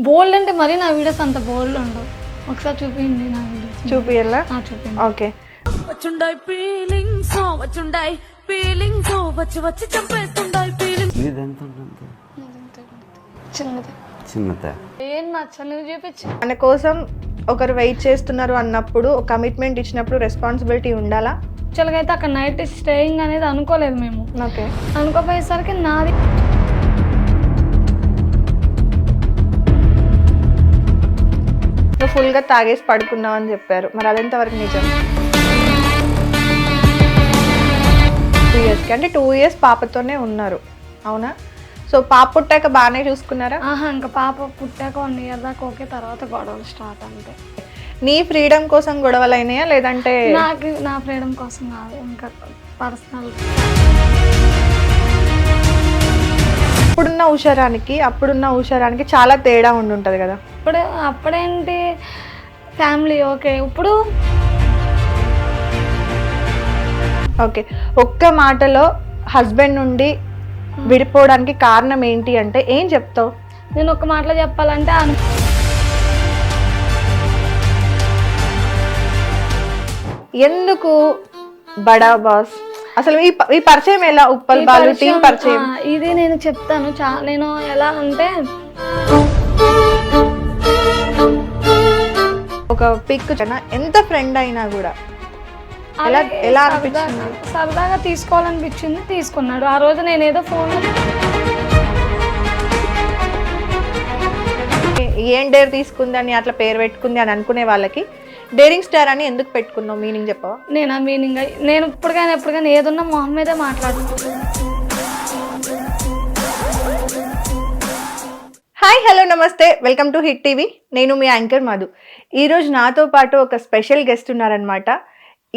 బోల్డ్ అంటే మరి నా వీడియోస్ అంత బోల్డ్ ఉండవు. ఒకసారి చూపించండి నా వీడియోస్. చూపియల్లా? చూపించండి. ఓకే. వచ్చుండాయి ఫీలింగ్స్ వచ్చుండాయి ఫీలింగ్స్ వచ్చి వచ్చి చంపేస్తుండాయి ఫీలింగ్స్. నీదెంత ఉంటుంది? చిన్నది చిన్నదే. ఏం నచ్చని చూపించు. మన కోసం ఒకరు వెయిట్ చేస్తున్నారు అన్నప్పుడు, కమిట్మెంట్ ఇచ్చినప్పుడు రెస్పాన్సిబిలిటీ ఉండాలా? యాక్చువల్గా అయితే అక్కడ నైట్ స్టేయింగ్ అనేది అనుకోలేదు మేము. ఓకే. అనుకోపోయేసరికి నాది నువ్వు ఫుల్గా తాగేసి పడుకున్నావు అని చెప్పారు, మరి అదెంతవరకు నిజం? 2 yearsకి అంటే 2 years పాపతోనే ఉన్నారు, అవునా? సో పాప పుట్టాక బాగానే చూసుకున్నారా? ఇంకా పాప పుట్టాక 1 year దాకా ఓకే, తర్వాత గొడవలు స్టార్ట్ అంతే. నీ ఫ్రీడమ్ కోసం గొడవలు అయినాయా లేదంటే? నాకు నా ఫ్రీడమ్ కోసం కాదు, ఇంకా పర్సనల్. అప్పుడున్న ఉషారానికి చాలా తేడా ఉండుంటది కదా. అప్పుడేంటి ఫ్యామిలీ ఓకే. ఇప్పుడు ఓకే, ఒక్క మాటలో హస్బెండ్ నుండి విడిపోవడానికి కారణం ఏంటి అంటే ఏం చెప్తావు? నేను ఒక మాటలో చెప్పాలంటే ఎందుకు బడా బాస్? అసలు ఈ పరిచయం ఎలా? ఉప్పల్ బాలు టీం పరిచయం ఇది నేను చెప్తాను. నేను ఎలా అంటే ఒక పిక్ ఎంత ఫ్రెండ్ అయినా కూడా ఎలా అనిపించింది? సరదాగా తీసుకోవాలనిపించింది, తీసుకున్నాడు. ఆ రోజు నేను ఏదో ఫోన్ ఏం డేర్ తీసుకుంది అని అట్లా పేరు పెట్టుకుంది అని అనుకునే వాళ్ళకి డేరింగ్ స్టార్ అని ఎందుకు పెట్టుకున్నావు? మీనింగ్ చెప్పవా? నేను ఆ మీనింగ్ నేను ఎప్పటికైనా ఏదున్నా మొహం మీదే మాట్లాడుతున్నాను. హాయ్, హలో, నమస్తే, వెల్కమ్ టు హిట్ టీవీ. నేను మీ యాంకర్ మధు. ఈరోజు నాతో పాటు ఒక స్పెషల్ గెస్ట్ ఉన్నారనమాట.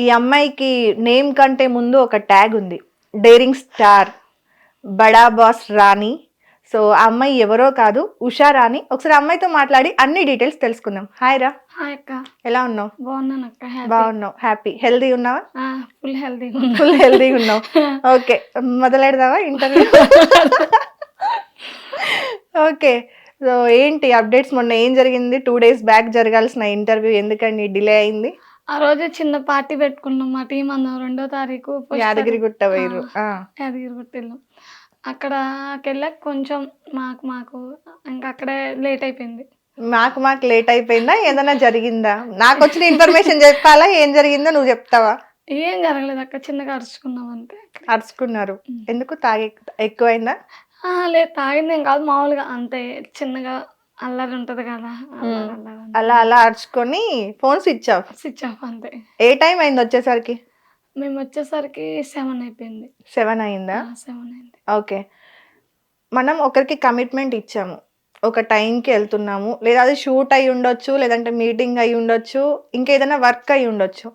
ఈ అమ్మాయికి నేమ్ కంటే ముందు ఒక ట్యాగ్ ఉంది, డేరింగ్ స్టార్, బడా బాస్ రాణి. సో ఆ అమ్మాయి ఎవరో కాదు, ఉషా రాణి. ఒకసారి అమ్మాయితో మాట్లాడి అన్ని డీటెయిల్స్ తెలుసుకుందాం. హాయ్ రా. హాయ్ అక్క. ఎలా ఉన్నావు? బాగున్నాను అక్క. బాగున్నావు? హ్యాపీ? హెల్దీ ఉన్నావా? ఫుల్ హెల్దీగా ఉన్నావు. ఓకే, మొదలెడదావా ఇంటర్వ్యూ? ఓకే, సో ఏంటి అప్డేట్స్? మొన్న ఏం జరిగింది? 2 days బ్యాక్ జరగాల్సిన ఇంటర్వ్యూ ఎందుకండి డిలే అయింది? ఆ రోజు చిన్న పార్టీ పెట్టుకున్నాం మా టీం అందరం. 2వ తారీఖు యాదగిరిగుట్ట వైరు. యాదగిరిగుట్ట వెళ్ళాం. అక్కడికి వెళ్ళాక కొంచెం మాకు ఇంకా అక్కడే లేట్ అయిపోయింది. మాకు లేట్ అయిపోయిందా? ఏదైనా జరిగిందా? నాకు వచ్చిన ఇన్ఫర్మేషన్ చెప్పాలా? ఏం జరిగిందో నువ్వు చెప్తావా? ఏం జరగలేదు అక్క, చిన్నగా అరుచుకున్నాం అంతే. అరుచుకున్నారు ఎందుకు? ఎక్కువైందా? లేదు, తాగింది ఏం కాదు, మామూలుగా అంతే. చిన్నగా అల్లరి ఉంటది కదా, అలా అరుచుకొని ఫోన్ స్విచ్ ఆఫ్ అంతే. ఏ టైం అయింది వచ్చేసరికి? మేము వచ్చేసరికి 7 అయిపోయింది. 7 అయిందా? 7 అయింది. ఓకే, మనం ఒకరికి కమిట్మెంట్ ఇచ్చాము, ఒక టైంకి వెళ్తున్నాము, లేదా అది షూట్ అయి ఉండొచ్చు, లేదంటే మీటింగ్ అయి ఉండొచ్చు, ఇంకేదైనా వర్క్ అయి ఉండొచ్చు,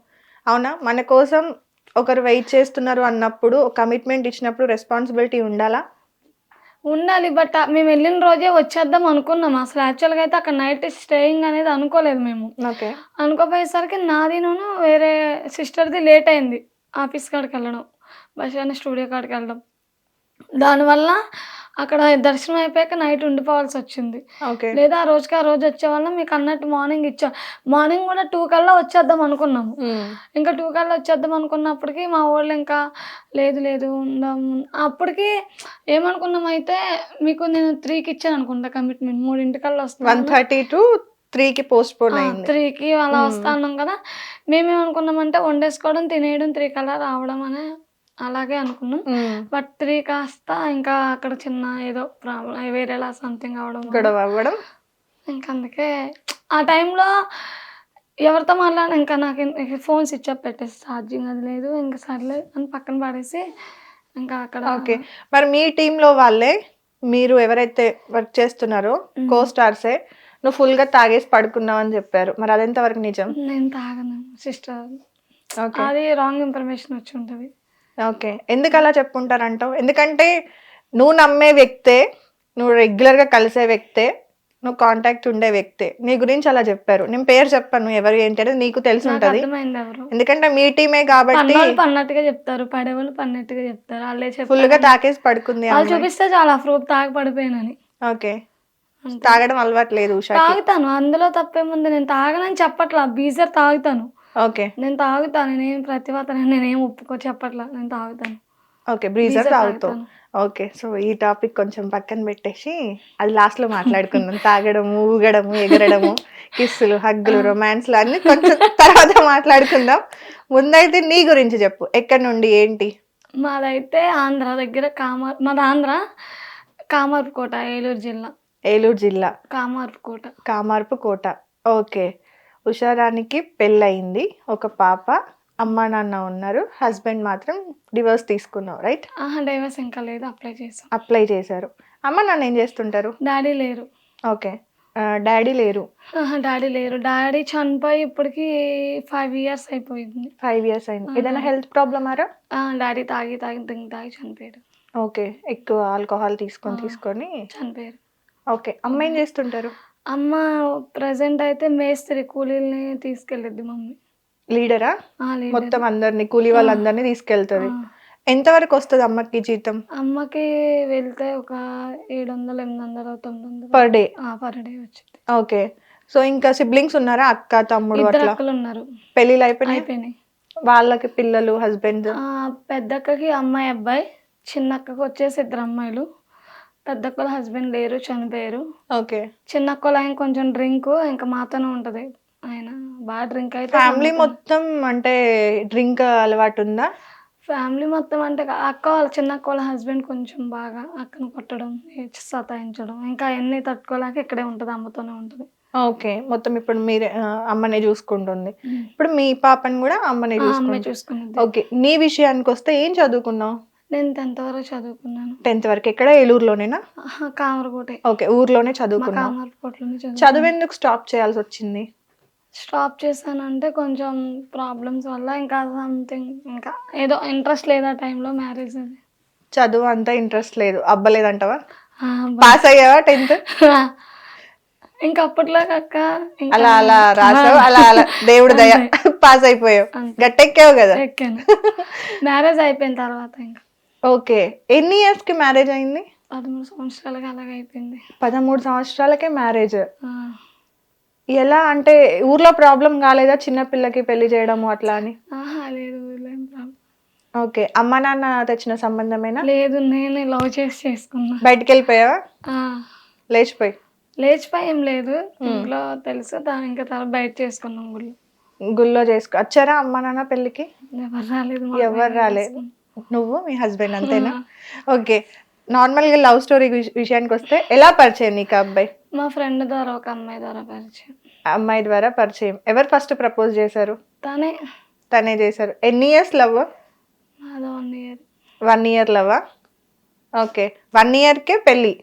అవునా? మన కోసం ఒకరు వెయిట్ చేస్తున్నారు అన్నప్పుడు, కమిట్మెంట్ ఇచ్చినప్పుడు రెస్పాన్సిబిలిటీ ఉండాలా? ఉండాలి. బట్ మేము వెళ్ళిన రోజే వచ్చేద్దాం అనుకున్నాం. అసలు యాక్చువల్గా అయితే అక్కడ నైట్ స్టేయింగ్ అనేది అనుకోలేదు మేము. ఓకే. అనుకోపోయేసరికి నాది వేరే సిస్టర్ది లేట్ అయింది ఆఫీస్ కాడికి వెళ్ళడం, బస్ స్టూడియో కాడికి వెళ్ళడం. దానివల్ల అక్కడ దర్శనం అయిపోయాక నైట్ ఉండిపోవాల్సి వచ్చింది. లేదా ఆ రోజు వచ్చే వాళ్ళం. మీకు అన్నట్టు మార్నింగ్ కూడా 2 కల్లా వచ్చేద్దాం అనుకున్నాము. ఇంకా 2 కల్లా వచ్చేద్దాం అనుకున్నప్పటికీ మా వాళ్ళు ఇంకా లేదు ఉందాం. అప్పటికి ఏమనుకున్నాం అయితే, మీకు నేను 3కి ఇచ్చాను అనుకుంటా కమిట్మెంట్. 3 కల్లా వస్తాను. 1:30 to 3కి పోస్ట్ పోన్ అయింది. 3కి అలా వస్తా అన్నాం కదా. మేమేమనుకున్నామంటే వండేసుకోవడం, తినేయడం, 3 కల్లా రావడం అనే అలాగే అనుకున్నాం. బట్ 3 కాస్త ఇంకా అక్కడ చిన్న ఏదో ప్రాబ్లం, వేరేలా సంథింగ్ అవ్వడం. ఇంకా అందుకే ఆ టైంలో ఎవరితో మాట్లాడినా ఇంకా నాకు ఫోన్ స్విచ్ ఆఫ్ పెట్టేసి, ఛార్జింగ్ అది లేదు, ఇంకా సర్లేదు అని పక్కన పడేసి ఇంకా అక్కడ. ఓకే, మరి మీ టీంలో వాళ్ళే, మీరు ఎవరైతే వర్క్ చేస్తున్నారో కో స్టార్సే నువ్వు ఫుల్గా తాగేసి పడుకున్నావు అని చెప్పారు, మరి అదెంతవరకు నిజం? నేను తాగను సిస్టర్, అది రాంగ్ ఇన్ఫర్మేషన్ వచ్చి ఉంటుంది. ఓకే, ఎందుకు అలా చెప్పుకుంటారంటావు? ఎందుకంటే నువ్వు నమ్మే వ్యక్తే, నువ్వు రెగ్యులర్గా కలిసే వ్యక్తే, నువ్వు కాంటాక్ట్ ఉండే వ్యక్తే నీ గురించి అలా చెప్పారు. నేను పేరు చెప్పాను ఎవరు ఏంటి అనేది నీకు తెలిసి ఉంటుంది, ఎందుకంటే మీ టీమే కాబట్టి. పన్నట్టుగా చెప్తారు, పడేవాళ్ళు పన్నట్టుగా చెప్తారు. వాళ్ళే ఫుల్గా తాకేసి పడుకుంది వాళ్ళు చూపిస్తే చాలా ప్రూఫ్ తాగి పడిపోయానని. ఓకే, అంతే. తాగడం అలవాటు లేదు ఉషాకి. తాగుతాను, అందులో తప్పేముంది. నేను తాగనని చెప్పట్లా, బీజర్ తాగుతాను. ఓకే. నేను తాగుతాను, నేనేం ప్రతిభతన, నేనేం చెప్పట్లా, నేను తాగుతాను. ఓకే. బ్రీజర్ బీజర్ తాగుతావు. తాగుతాను. ఓకే. సో ఈ టాపిక్ కొంచెం పక్కన పెట్టేసి అది లాస్ట్‌లో మాట్లాడుకుందాం. తాగడము, ఊగడము, ఎగరడము, కిస్సులు, హగ్గులు, రొమాన్స్‌లు అన్నీ కొంచెం తర్వాత మాట్లాడుకుందాం. ముందైతే నీ గురించి చెప్పు. ఎక్కడి నుండి ఏంటి? మాదైతే ఆంధ్ర దగ్గర మాది ఆంధ్ర, కామార్పుకోట, ఏలూరు జిల్లా. ఏలూరు జిల్లా కామార్పుకోట. కామార్పుకోట. ఓకే. ఉషారాణికి పెళ్ళయింది. ఒక పాప, అమ్మా నాన్న ఉన్నారు. హస్బెండ్ మాత్రం డివోర్స్ తీసుకున్నావు, రైట్? డైవర్స్ ఇంకా లేదు, అప్లై చేసాం. అప్లై చేశారు. అమ్మ నాన్న ఏం చేస్తుంటారు? డాడీ లేరు. ఓకే. డాడీ లేరు. డాడీ లేరు. డాడీ చనిపోయి ఇప్పటికి 5 years అయిపోయింది. 5 years అయింది. ఏదైనా హెల్త్ ప్రాబ్లమారా? డాడీ తాగి చనిపోయాడు. ఓకే. ఎక్కువ ఆల్కహాల్ తీసుకొని చనిపోయారు. ఓకే. అమ్మ ఏం చేస్తుంటారు? అమ్మ ప్రెసెంట్ అయితే మేస్త్రి, కూలీల్ని తీసుకెళ్ళిద్ది మమ్మీ. లీడరా? leader. మొత్తం అందరినీ, కూలీ వాళ్ళందరినీ తీసుకెళ్తుంది. ఎంతవరకు వస్తుంది అమ్మకి జీతం? అమ్మకి వెళ్తే ఒక 700, 800, 900 పర్ డే. పర్ డే వచ్చింది. ఓకే. సో ఇంకా సిబ్లింగ్స్ ఉన్నారా? అక్క, తమ్ముడు 2 అట్లా? అక్కలు ఉన్నారు. పెళ్ళిళ్ళు అయిపోయినాయి? అయిపోయినాయి. వాళ్ళకి పిల్లలు, హస్బెండ్? పెద్దక్కకి అమ్మాయి, అబ్బాయి. చిన్న అక్కకి వచ్చేసి 2 అమ్మాయిలు. పెద్దక్కల హస్బెండ్ లేరు, చనిపోయారు. ఓకే. చిన్న అక్కలు ఆయన కొంచెం డ్రింక్, ఇంకా మాతోనే ఉంటది. ఆయన బాగా డ్రింక్ అయితే. ఫ్యామిలీ మొత్తం అంటే డ్రింక్ అలవాటు ఉందా? ఫ్యామిలీ మొత్తం అంటే చిన్న అక్క వాళ్ళ హస్బెండ్ కొంచెం బాగా అక్కను కొట్టడం, సతాయించడం, ఇంకా అవన్నీ తట్టుకోలేక ఇక్కడే ఉంటుంది, అమ్మతోనే ఉంటుంది. ఓకే. మొత్తం ఇప్పుడు మీరే అమ్మనే చూసుకుంటుంది. ఇప్పుడు మీ పాపని కూడా అమ్మనే అమ్మాయి చూసుకుంటుంది. చూసుకునేది. ఓకే. నీ విషయానికి వస్తే ఏం చదువుకున్నావు? నేను 10th వరకు చదువుకున్నాను. 10th వరకు. ఎక్కడ? ఏలూరులోనేనా? కామరకోటే. ఓకే. ఊర్లోనే చదువుకున్నావు. కామరకోటలోనే చదువు. చదువు ఎందుకు స్టాప్ చేయాల్సి వచ్చింది? స్టాప్ చేశానంటే కొంచెం ప్రాబ్లమ్స్ వల్ల, ఇంకా సంథింగ్, ఇంకా ఏదో ఇంట్రెస్ట్ లేదు ఆ టైంలో, మ్యారేజ్ అది. చదువు అంతా ఇంట్రెస్ట్ లేదు, అబ్బలేదంటావా? పాస్ అయ్యావా 10th? ఇంకా అప్పట్లో అక్క అలా అలా రాసావు, అలా అలా దేవుడి దయ పాస్ అయిపోయావు, గట్టెక్కావు కదా. ఎక్కాను. మ్యారేజ్ అయిపోయిన తర్వాత ఇంకా. ఓకే. ఎన్ని ఇయర్స్ కి మ్యారేజ్ అయింది? 13 సంవత్సరాలకి అలాగ అయిపోయింది. 13 సంవత్సరాలకే మ్యారేజ్. ఆ, ఎలా అంటే ఊర్లో ప్రాబ్లం కాలేదా చిన్న పిల్లకి పెళ్లి చేయడము అట్లా అని? లేదు, ఏం ప్రాబ్లం. ఓకే. అమ్మ నాన్న తెచ్చిన సంబంధమేనా? లేదు, నేను లవ్ చేసి చేసుకున్నా. బయటికి వెళ్ళిపోయావా? లేచిపోయి? లేచిపోయి ఏం లేదు, ఇంట్లో తెలుసు, ఇంకా తర్వాత బయట చేసుకున్నాం గుళ్ళు. గుళ్ళో వచ్చారా అమ్మ నాన్న పెళ్ళికి? ఎవరు రాలేదు. ఎవరు రాలేదు. నువ్వు, మీ హస్బెండ్ అంతేనా? ఓకే. నార్మల్గా లవ్ స్టోరీ విషయానికి వస్తే ఎలా పరిచయం నీకు అబ్బాయి? మా ఫ్రెండ్ ద్వారా, ఒక అమ్మాయి ద్వారా పరిచయం. అమ్మాయి ద్వారా పరిచయం. ఎవరు ఫస్ట్ ప్రపోజ్ చేశారు? తనే. తనే చేశారు. ఎన్ని ఇయర్స్ లవ్? అదో 1 year. 1 year లవ్వా? ఓకే. 1 yearకే పెళ్ళి.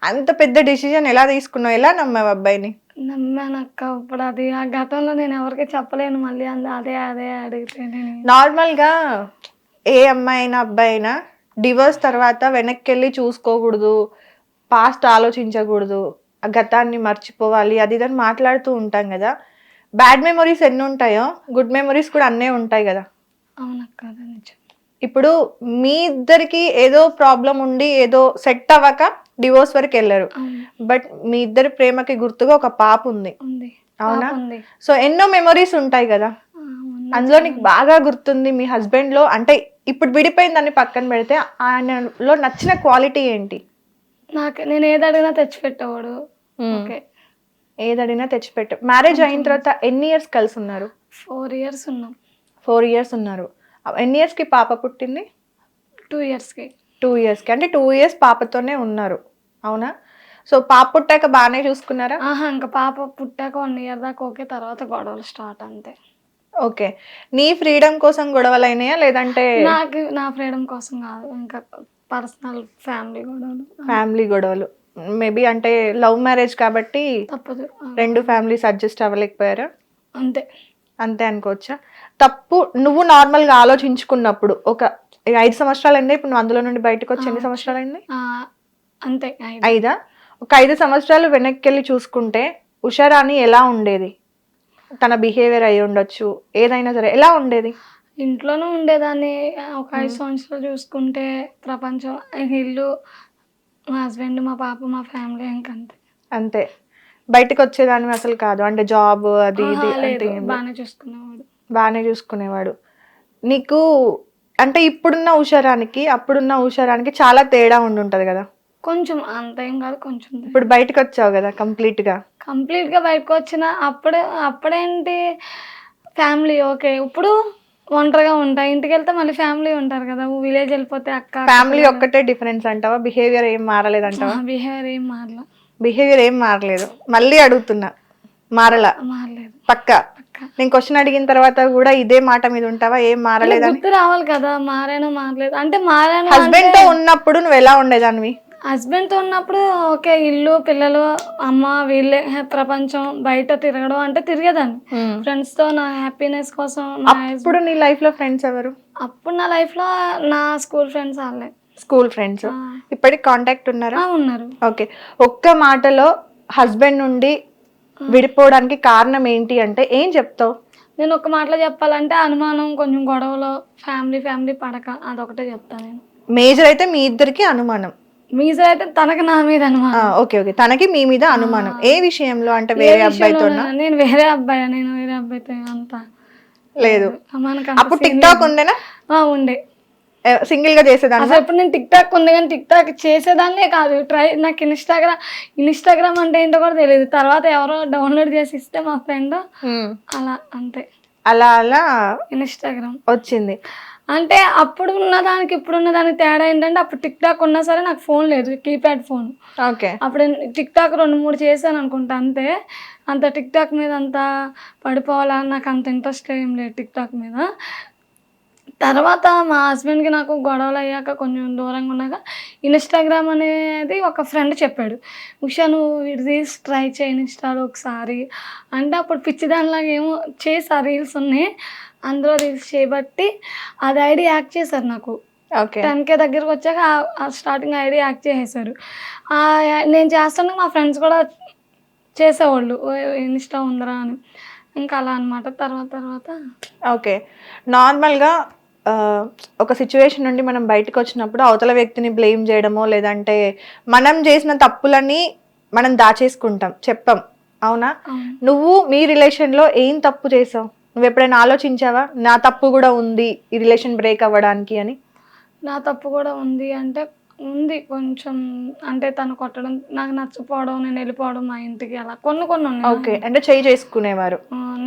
అంత పెద్ద డిసిజన్ ఎలా తీసుకున్నావు? ఎలా నమ్మావు అబ్బాయిని? నమ్మానక్క. ఇప్పుడు అది ఆ గతంలో నేను ఎవరికి చెప్పలేను, మళ్ళీ అదే అడిగితే నేను. నార్మల్గా ఏ అమ్మాయి అయినా అబ్బాయి అయినా డివోర్స్ తర్వాత వెనక్కి వెళ్ళి చూసుకోకూడదు, పాస్ట్ ఆలోచించకూడదు, ఆ గతాన్ని మర్చిపోవాలి, అది ఇదని మాట్లాడుతూ ఉంటాం కదా. బ్యాడ్ మెమొరీస్ ఎన్ని ఉంటాయో గుడ్ మెమొరీస్ కూడా అన్నీ ఉంటాయి కదా. అవునక్క, అది నిజం. ఇప్పుడు మీ ఇద్దరికి ఏదో ప్రాబ్లం ఉండి ఏదో సెట్ అవ్వక డివోర్స్ వరకు వెళ్ళారు. బట్ మీ ఇద్దరి ప్రేమకి గుర్తుగా ఒక పాప ఉంది. అవునా? సో ఎన్నో మెమొరీస్ ఉంటాయి కదా. అందులో నీకు బాగా గుర్తుంది మీ హస్బెండ్ లో, అంటే ఇప్పుడు విడిపోయిన దాన్ని పక్కన పెడితే ఆయనలో నచ్చిన క్వాలిటీ ఏంటి? నేను ఏది అడిగినా తెచ్చిపెట్టేవాడు. ఏదడినా తెచ్చిపెట్ట. మ్యారేజ్ అయిన తర్వాత ఎన్ని ఇయర్స్ కలిసి ఉన్నారు? 4 years ఉన్నాం. 4 years ఉన్నారు. ఎన్ని ఇయర్స్ కి పాప పుట్టింది? 2 yearsకి. 2 yearsకి. అంటే 2 years పాపతోనే ఉన్నారు, అవునా? సో పాప పుట్టాక బాగానే చూసుకున్నారా? ఇంకా పాప పుట్టాక 1 year దాకా ఓకే, తర్వాత గొడవలు స్టార్ట్ అంతే. ఓకే. నీ ఫ్రీడమ్ కోసం గొడవలు అయినాయా లేదంటే? నా ఫ్రీడమ్ కోసం కాదు, ఇంకా పర్సనల్ ఫ్యామిలీ గొడవలు. ఫ్యామిలీ గొడవలు మేబీ, అంటే లవ్ మ్యారేజ్ కాబట్టి తప్పదు. 2 ఫ్యామిలీస్ అడ్జస్ట్ అవ్వలేకపోయారా? అంతే. అంతే అనుకోవచ్చా? తప్పు నువ్వు నార్మల్గా ఆలోచించుకున్నప్పుడు ఒక 5 సంవత్సరాలు అయింది, ఇప్పుడు నువ్వు అందులో నుండి బయటకు వచ్చి ఎన్ని సంవత్సరాలు అయింది? అంతే. 5. ఒక 5 సంవత్సరాలు వెనక్కి వెళ్ళి చూసుకుంటే ఉషారాణి ఎలా ఉండేది? తన బిహేవియర్ అయి ఉండొచ్చు, ఏదైనా సరే ఎలా ఉండేది? ఇంట్లోనే ఉండేదాన్ని. ఒక 5 సంవత్సరాలు చూసుకుంటే ప్రపంచం, ఇల్లు, మా హస్బెండ్, మా పాప, మా ఫ్యామిలీ, ఇంకంతే. అంతే. బయటకు వచ్చేదాన్ని అసలు కాదు, అంటే జాబ్ అది ఇది ఆహా, అంటే లేదు, బాగానే చూసుకునేవాడు. బాగానే చూసుకునేవాడు. నీకు అంటే ఇప్పుడున్న ఉషారానికి అప్పుడున్న ఉషారానికి చాలా తేడా ఉండుంటది కదా. కొంచెం అంత ఏం కాదు, కొంచెం ఇప్పుడు బయటకు వచ్చావు కదా కంప్లీట్ గా. కంప్లీట్గా బయటకు వచ్చిన అప్పుడేంటి ఫ్యామిలీ ఓకే, ఇప్పుడు ఒంటరిగా ఉంటా. ఇంటికి వెళ్తే మళ్ళీ ఫ్యామిలీ ఉంటారు కదా, విలేజ్ వెళ్ళిపోతే అక్క ఫ్యామిలీ ఒక్కటే డిఫరెన్స్ అంటావా? బిహేవియర్ ఏం మారలేదంటావా? బిహేవియర్ ఏం మారలా. బిహేవియర్ ఏం మారలేదు. మళ్ళీ అడుగుతున్నా, మారలా? మారలేదు. పక్కా? నేను క్వశ్చన్ అడిగిన తర్వాత కూడా ఇదే మాట మీద ఉంటావా, ఏం మారలేదని? గుర్తు రావాలి కదా, మారాను మారలేదు అంటే. మారాను హస్బెండ్ తో ఉన్నప్పుడు నువ్వు ఎలా ఉండేదానివి? హస్బెండ్ తో ఉన్నప్పుడు ఓకే, ఇల్లు పిల్లలు అమ్మ వీళ్ళే ప్రపంచం, బయట తిరగడం అంటే తిరిగేదాన్ని. ఫ్రెండ్స్ తో నా హ్యాపీనెస్ కోసం. అప్పుడు నీ లైఫ్ లో ఫ్రెండ్స్ ఎవరు? అప్పుడు నా లైఫ్ లో నా స్కూల్ ఫ్రెండ్స్ వాళ్ళే. స్కూల్ ఫ్రెండ్స్ ఇప్పటికి కాంటాక్ట్ ఉన్నారా? ఉన్నారు. ఓకే, ఒక్క మాటలో హస్బెండ్ నుండి విడిపోవడానికి కారణం ఏంటి అంటే ఏం చెప్తావు? నేను ఒక మాటలో చెప్పాలంటే అనుమానం, కొంచెం గొడవలు, ఫ్యామిలీ పడక, అదొకటే చెప్తాను నేను. మేజర్ అయితే మీ ఇద్దరికి అనుమానం. మీజర్ అయితే తనకి నా మీద అనుమానం. ఓకే ఓకే, తనకి మీ మీద అనుమానం. ఏ విషయంలో అంటే? వేరే అబ్బాయితో? నేను వేరే అబ్బాయితో అంతా లేదు. మనకు అప్పుడు టిక్ టాక్ ఉండేనా? ఉండే. సింగిల్ గా చేసేదాన్ని? అసలు ఎప్పుడు నేను టిక్ టాక్ ఉంది కానీ టిక్ టాక్ చేసేదాన్నే కాదు. నాకు ఇన్స్టాగ్రామ్ అంటే ఏంటో కూడా తెలియదు. తర్వాత ఎవరో డౌన్లోడ్ చేసి ఇస్తే మా ఫ్రెండ్, అలా అంతే. అలా ఇన్స్టాగ్రామ్ వచ్చింది. అంటే అప్పుడు ఉన్నదానికి ఇప్పుడున్న దానికి తేడా ఏంటంటే, అప్పుడు టిక్ టాక్ ఉన్నా సరే నాకు ఫోన్ లేదు, కీప్యాడ్ ఫోన్. ఓకే. అప్పుడు టిక్ టాక్ 2-3 చేశాను అనుకుంటా అంతే. అంత టిక్ టాక్ మీద అంత పడిపోవాలని నాకు అంత ఇంట్రెస్ట్ ఏం లేదు టిక్ టాక్ మీద. తర్వాత మా హస్బెండ్కి నాకు గొడవలు అయ్యాక కొంచెం దూరంగా ఉన్నాక ఇన్స్టాగ్రామ్ అనేది ఒక ఫ్రెండ్ చెప్పాడు, ఉషా నువ్వు రీల్స్ ట్రై చేయి ఇన్స్టాలో ఒకసారి అంటే. అప్పుడు పిచ్చిదానిలాగా ఏమో చేసా, రీల్స్ ఉన్నాయి అందులో రీల్స్ చేయబట్టి అది ఐడి యాక్ట్ చేశారు నాకు. 10K దగ్గరకు వచ్చాక స్టార్టింగ్ ఐడి యాక్ట్ చేసేసారు. నేను చేస్తుంటే మా ఫ్రెండ్స్ కూడా చేసేవాళ్ళు, ఇన్స్టా ఉందిరా అని. ఇంకా అలా అనమాట. తర్వాత ఓకే. నార్మల్గా ఒక సిచ్యువేషన్ నుండి మనం బయటకు వచ్చినప్పుడు అవతల వ్యక్తిని బ్లేమ్ చేయడమో లేదంటే మనం చేసిన తప్పులని మనం దాచేసుకుంటాం, చెప్పం, అవునా? నువ్వు మీ రిలేషన్లో ఏం తప్పు చేసావు? నువ్వు ఎప్పుడైనా ఆలోచించావా నా తప్పు కూడా ఉంది ఈ రిలేషన్ బ్రేక్ అవ్వడానికి అని? నా తప్పు కూడా ఉంది అంటే ఉంది కొంచెం. అంటే తను కొట్టడం, నాకు నచ్చపోవడం, నేను వెళ్ళిపోవడం మా ఇంటికి, అలా కొన్ని ఉన్నాయి. ఓకే, అంటే చేసుకునేవారు.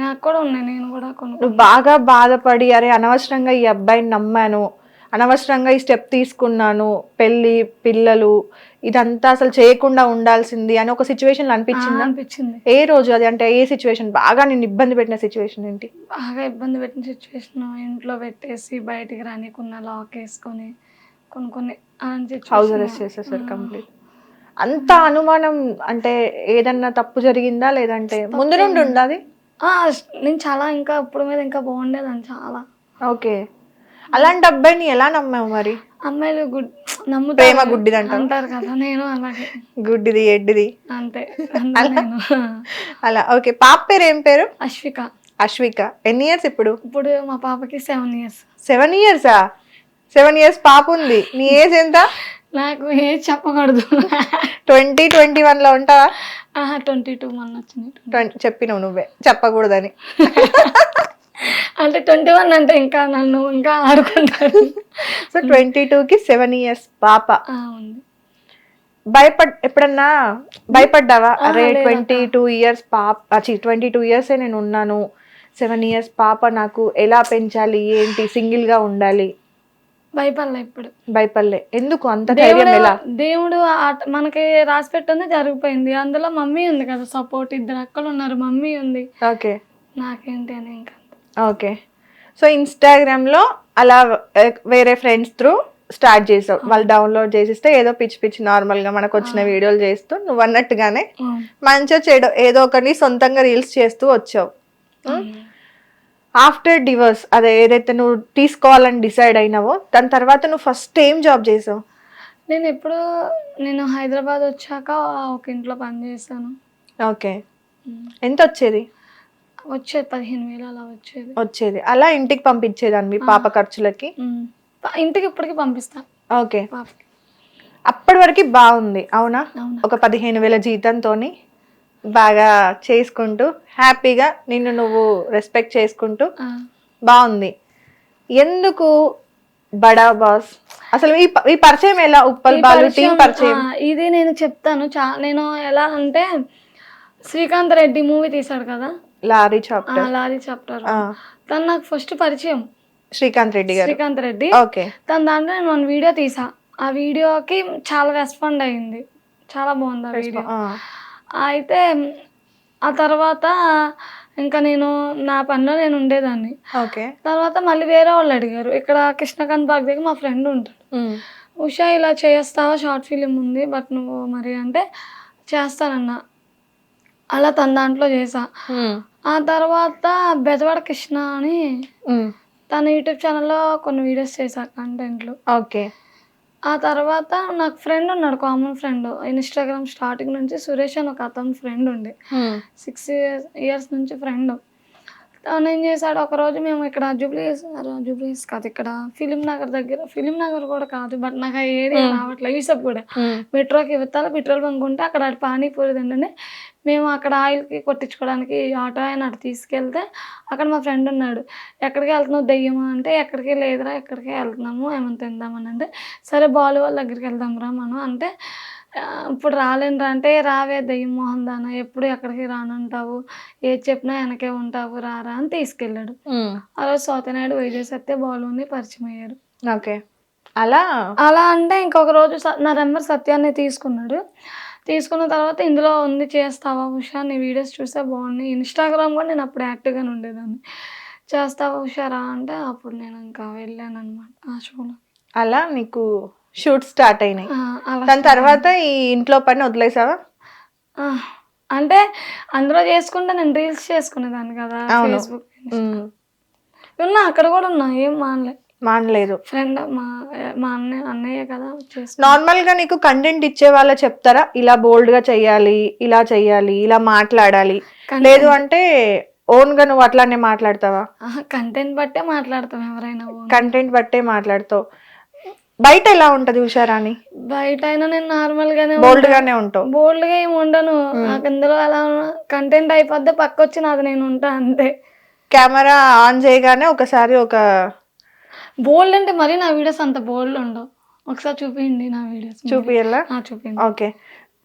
నాకు కూడా ఉన్నాయి, నేను కూడా నువ్వు బాగా బాధపడి అరే అనవసరంగా ఈ అబ్బాయిని నమ్మాను, అనవసరంగా ఈ స్టెప్ తీసుకున్నాను, పెళ్ళి పిల్లలు ఇదంతా అసలు చేయకుండా ఉండాల్సింది అని ఒక సిచ్యువేషన్ అనిపించిందా? అనిపించింది. ఏ రోజు అది? అంటే ఏ సిచ్యువేషన్ బాగా నేను ఇబ్బంది పెట్టిన సిచ్యువేషన్ ఏంటి? బాగా ఇబ్బంది పెట్టిన సిచ్యువేషన్, ఇంట్లో పెట్టేసి బయటికి రానికున్న లాక్ వేసుకొని కొన్ని హౌస్ అరెస్ట్ చేసేసారు కంప్లీట్. అంత అనుమానం అంటే ఏదన్నా తప్పు జరిగిందా లేదంటే ముందు నుండి ఉండాలి? నేను చాలా ఇంకా ఇప్పుడు మీద ఇంకా బాగుండేదాన్ని చాలా. ఓకే, అలాంటి అబ్బాయిని ఎలా నమ్మావు మరి? అమ్మాయిలు నమ్ముతారు, ప్రేమ గుడ్డిది అంటారు కదా, నేను అలాగే గుడ్డిది ఎడ్డిది అంతే. అలా. ఓకే, పాప పేరు ఏం పేరు? అశ్విక. అశ్విక. ఎన్ని ఇయర్స్ ఇప్పుడు? ఇప్పుడు మా పాపకి 7 years. 7 years? 7 years పాప ఉంది. నీ ఏజ్ ఎంత? నాకు ఏజ్ చెప్పకూడదు. 20-21 లో ఉంటావా? 22 మొన్న వచ్చింది. చెప్పినావు నువ్వే చెప్పకూడదని. అంటే 21 అంటే ఇంకా నన్ను ఇంకా ఆడుకుంటారు. సో 22కి 7 years పాప ఉంది. ఎప్పుడన్నా భయపడ్డావా? అరే 22 years పాప, 22 years నేను ఉన్నాను, 7 years పాప, నాకు ఎలా పెంచాలి ఏంటి, సింగిల్ గా ఉండాలి? భయపడలే ఇప్పుడు. భయపడలే. ఎందుకు అంత ధైర్యం? ఎలా? దేవుడు మనకి రాసి పెట్టింది జరిగిపోయింది. అందులో మమ్మీ ఉంది కదా సపోర్ట్, 2 అక్కలు ఉన్నారు, మమ్మీ ఉంది. ఓకే, నాకేంటి అని ఇంకా. ఓకే. సో ఇన్స్టాగ్రామ్ లో అలా వేరే ఫ్రెండ్స్ త్రూ స్టార్ట్ చేసావు. వాళ్ళు డౌన్లోడ్ చేసిస్తే ఏదో పిచ్చి నార్మల్ గా మనకు వచ్చిన వీడియోలు చేస్తూ నువ్వు అన్నట్టుగానే మంచిగా చెడు ఏదో ఒకటి సొంతంగా రీల్స్ చేస్తూ వచ్చావు. ఆఫ్టర్ డివోర్స్ అదే ఏదైతే నువ్వు తీసుకోవాలని డిసైడ్ అయినావో దాని తర్వాత నువ్వు ఫస్ట్ ఏం జాబ్ చేసావు? నేను హైదరాబాద్ వచ్చాక ఒక ఇంట్లో పని చేశాను. ఓకే, ఎంత వచ్చేది? వచ్చేది 15,000 అలా వచ్చేది. అలా ఇంటికి పంపించేదాన్ని మీ పాప ఖర్చులకి? ఇంటికి ఇప్పటికి పంపిస్తాను. ఓకే. అప్పటి వరకు బాగుంది అవునా? అవునా. ఒక 15,000 జీతంతోని బాగా చేసుకుంటూ హ్యాపీగా నిన్ను నువ్వు రెస్పెక్ట్ చేసుకుంటూ ఆ, బాగుంది. ఎందుకు బడా బాస్ అసలు ఈ పరిచయం ఎలా? ఉప్పల్ ఈ బాలు టీం పరిచయం. ఇది నేను చెప్తాను. నేను ఎలా అంటే శ్రీకాంత్ రెడ్డి మూవీ తీశాడు కదా, లారీ చాప్టర్. లారీ చాప్టర్, తను నాకు ఫస్ట్ పరిచయం. శ్రీకాంత్ రెడ్డి గారు. శ్రీకాంత్ రెడ్డి. ఓకే. తన దాంట్లో నేను 1 వీడియో తీసా. ఆ వీడియోకి చాలా రెస్పాండ్ అయ్యింది, చాలా బాగుంది ఆ వీడియో. అయితే ఆ తర్వాత ఇంకా నేను నా పనిలో నేను ఉండేదాన్ని. ఓకే. తర్వాత మళ్ళీ వేరే వాళ్ళు అడిగారు. ఇక్కడ కృష్ణకాంత్ బాగ్ దగ్గర మా ఫ్రెండ్ ఉంటాడు. ఉషా ఇలా చేస్తావా, షార్ట్ ఫిలిం ఉంది బట్ నువ్వు మరి అంటే చేస్తానన్నా. అలా తన దాంట్లో చేసా. ఆ తర్వాత బెజవాడ కృష్ణ అని తన యూట్యూబ్ ఛానల్లో కొన్ని వీడియోస్ చేశా, కంటెంట్లు. ఓకే. ఆ తర్వాత నాకు ఫ్రెండ్ ఉన్నాడు, కామన్ ఫ్రెండ్. ఇన్స్టాగ్రామ్ స్టార్టింగ్ నుంచి సురేష్ అని ఒక అతను ఫ్రెండ్ ఉండే, 6 years నుంచి ఫ్రెండ్. తను ఏం చేశాడు, ఒకరోజు మేము ఇక్కడ జూబ్లీస్ కాదు, ఇక్కడ ఫిలిం నగర్ దగ్గర, ఫిలిం నగర్ కూడా కాదు బట్ నాకు ఆ ఏరియా రావట్లేదు, యూసఫ్ కూడా మెట్రోకి ఇవ్వాలి, పెట్రోల్ బంక్ ఉంటే అక్కడ పానీపూరి తింటే మేము అక్కడ ఆయిల్కి కొట్టించుకోవడానికి ఆటో ఆయన అటు తీసుకెళ్తే అక్కడ మా ఫ్రెండ్ ఉన్నాడు. ఎక్కడికి వెళ్తున్నావు దెయ్యమా అంటే, ఎక్కడికి లేదురా ఎక్కడికి వెళ్తున్నాము ఏమైనా తిందామని అంటే, సరే బాలు వాళ్ళ దగ్గరికి వెళ్దాం రా మనం అంటే, ఇప్పుడు రాలేనురా అంటే, రావే దెయ్యం మోహన్ దానా ఎప్పుడు ఎక్కడికి రానంటావు, ఏది చెప్పినా వెనకే ఉంటావు రారా అని తీసుకెళ్ళాడు. ఆ రోజు సౌతనాయుడు వైజేసత్తే బాలుని పరిచయం అయ్యారు. ఓకే. అలా అంటే ఇంకొక రోజు నా నెంబర్ సత్యాన్ని తీసుకున్నాడు. తీసుకున్న తర్వాత ఇందులో ఉంది చేస్తావా ఉషా, నీ వీడియోస్ చూస్తే బాగున్నాయి, ఇన్స్టాగ్రామ్ కూడా నేను అప్పుడు యాక్టివ్గానే ఉండేదాన్ని, చేస్తావా ఉషారా అంటే అప్పుడు నేను ఇంకా వెళ్ళాను అనమాట ఆ షోలో. అలా నీకు షూట్ స్టార్ట్ అయినాయి. అలా దాని తర్వాత ఈ ఇంట్లో పని వదిలేసావా? అంటే అందులో చేసుకుంటే నేను రీల్స్ చేసుకునేదాన్ని కదా, ఫేస్బుక్ ఉన్నా, అక్కడ కూడా ఉన్నా, ఏం మానలేదు. ఫ్రెండ్ మా అన్నయ్య కదా చేసి. నార్మల్ గా నీకు కంటెంట్ ఇచ్చే వాళ్ళ చెప్తారా ఇలా బోల్డ్ గా చెయ్యాలి, ఇలా చెయ్యాలి, ఇలా మాట్లాడాలి, లేదు అంటే ఓన్ గా నువ్వు అట్లానే మాట్లాడతావా? కంటెంట్ బట్టే మాట్లాడతాం, ఎవరైనా కంటెంట్ బట్టే మాట్లాడతావు. బయట ఎలా ఉంటది ఉషారాణి? బయట అయినా నేను నార్మల్ గానే బోల్డ్ గానే ఉంటావు. బోల్డ్ గా ఏమి ఉండను, నాకు ఇందులో అలా కంటెంట్ అయిపోద్ది పక్క వచ్చి నాది నేను ఉంటా అంతే. కెమెరా ఆన్ చేయగానే ఒకసారి ఒక బోల్డ్ అంటే మరి నా వీడియోస్ అంత బోల్డ్ ఉండవు. ఒకసారి చూపించండి నా వీడియోస్. చూపియాలా? చూపించండి. ఓకే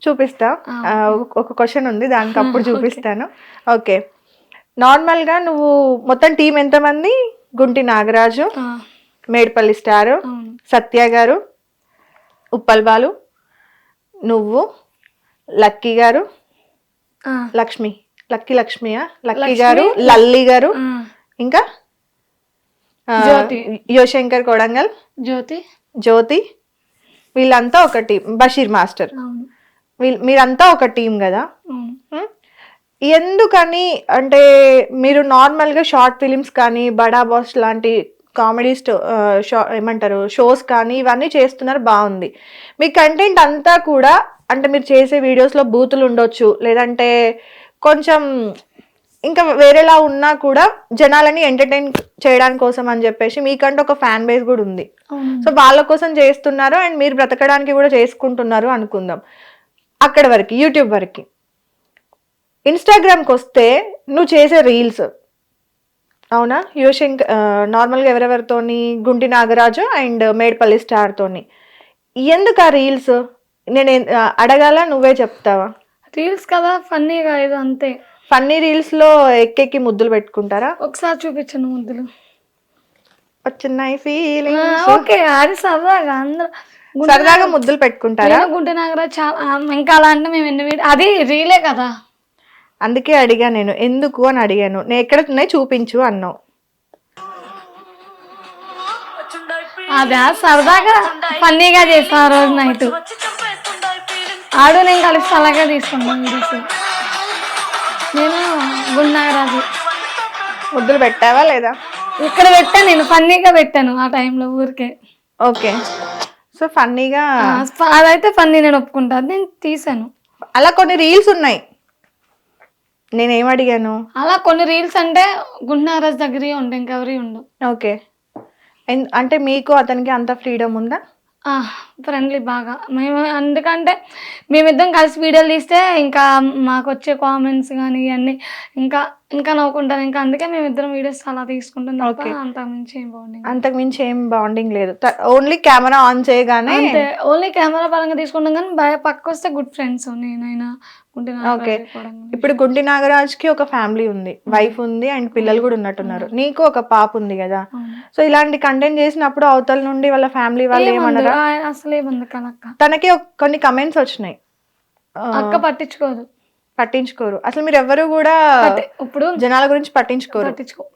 చూపిస్తా. ఒక క్వశ్చన్ ఉంది దానికి అప్పుడు చూపిస్తాను. ఓకే. నార్మల్ గా నువ్వు మొత్తం టీం ఎంతమంది? గుంటి నాగరాజు, మేడ్పల్లి స్టార్, సత్య గారు, ఉప్పల్ బాలు, నువ్వు, లక్కీ గారు, లక్ష్మియా, లక్కీ గారు, లల్లి గారు, ఇంకా యువశంకర్ కొడంగల్, జ్యోతి, వీళ్ళంతా ఒక టీం. బషీర్ మాస్టర్, మీరంతా ఒక టీం కదా. ఎందుకని అంటే మీరు నార్మల్గా షార్ట్ ఫిలిమ్స్ కానీ బడా బాస్ లాంటి కామెడీ ఏమంటారు షోస్ కానీ ఇవన్నీ చేస్తున్నారు, బాగుంది. మీ కంటెంట్ అంతా కూడా అంటే మీరు చేసే వీడియోస్లో బూతులు ఉండొచ్చు, లేదంటే కొంచెం ఇంకా వేరేలా ఉన్నా కూడా జనాలని ఎంటర్టైన్ చేయడానికి కోసం అని చెప్పేసి మీకంటే ఒక ఫ్యాన్ బేస్ కూడా ఉంది. సో వాళ్ళ కోసం చేస్తున్నారు అండ్ మీరు బ్రతకడానికి కూడా చేసుకుంటున్నారు అనుకుందాం. అక్కడ వరకు యూట్యూబ్ వరకు. ఇన్స్టాగ్రామ్కి వస్తే నువ్వు చేసే రీల్స్ అవునా, యువశంకర్ నార్మల్గా ఎవరెవరితోని, గుంటి నాగరాజు అండ్ మేడ్పల్లి స్టార్తోని, ఎందుకు ఆ రీల్స్? నేను అడగాల, నువ్వే చెప్తావా? రీల్స్ కదా ఫన్నీగా, ఇది అంతే. ఫన్నీ రీల్స్ లో ఎక్కెక్కి ముద్దులు పెట్టుకుంటారా? ఒకసారి చూపించను ముద్దులు, చిన్న ఫీలింగ్. ఓకే అది సరదాగా, అందరూ సరదాగా ముద్దులు పెట్టుకుంటారా? గుంటి నాగరాజు చాలా, ఇంకా అలా అంటే మేము ఎన్ని అది రీలే కదా, అందుకే అడిగా నేను, ఎందుకు అని అడిగాను. నేను ఎక్కడ ఉన్నాయి చూపించు అన్నావు. అదే సరదాగా ఫన్నీగా చేస్తా. ఆ రోజు నైట్ ఆడు నేను కలిసి అలాగే తీసుకుంటాను వీడియోస్. నేను గుంటి నాగరాజు ముద్దులు పెట్టావా లేదా? ఇక్కడ పెట్టాను, నేను ఫన్నీగా పెట్టాను ఆ టైంలో ఊరికే. ఓకే. సో ఫన్నీగా, అదైతే ఫన్నీ, నేను ఒప్పుకుంటా, నేను తీసాను. అలా కొన్ని రీల్స్ ఉన్నాయి. నేనేం అడిగాను, అలా కొన్ని రీల్స్ అంటే గుంటి నాగరాజు దగ్గర ఉండే, ఇంకెవరి ఉండవు. ఓకే. అంటే మీకు అతనికి అంత ఫ్రీడమ్ ఉందా? ఫ్రెండ్లీ బాగా. మేము ఎందుకంటే మేమిద్దరం కలిసి వీడియోలు తీస్తే ఇంకా మాకు వచ్చే కామెంట్స్ కానీ ఇవన్నీ ఇంకా ఇంకా నవ్వుకుంటారు. ఇంకా అందుకే మేమిద్దరం వీడియోస్ అలా తీసుకుంటాం తప్ప అంతకుమించి ఏం బాగుంది. అంతకుమించి ఏం బాండింగ్ లేదు, ఓన్లీ కెమెరా ఆన్ చేయగానే అంతే, ఓన్లీ కెమెరా పరంగా తీసుకుంటాం కానీ పక్క వస్తే గుడ్ ఫ్రెండ్స్. నేనైనా ఓకే. ఇప్పుడు గుంటి నాగరాజ్ కి ఒక ఫ్యామిలీ ఉంది, వైఫ్ ఉంది అండ్ పిల్లలు కూడా ఉన్నట్టున్నారు. నీకు ఒక పాప ఉంది కదా, సో ఇలాంటి కంటెంట్ చేసినప్పుడు అవతల నుండి వాళ్ళ ఫ్యామిలీ వాళ్ళు ఏమన్నారా? అసలు ఏముంది కనక్క, తనకి కొన్ని కమెంట్స్ వచ్చినాయి, అక్క పట్టించుకోరు అసలు మీరు ఎవరు కూడా ఇప్పుడు జనాల గురించి పట్టించుకోరు.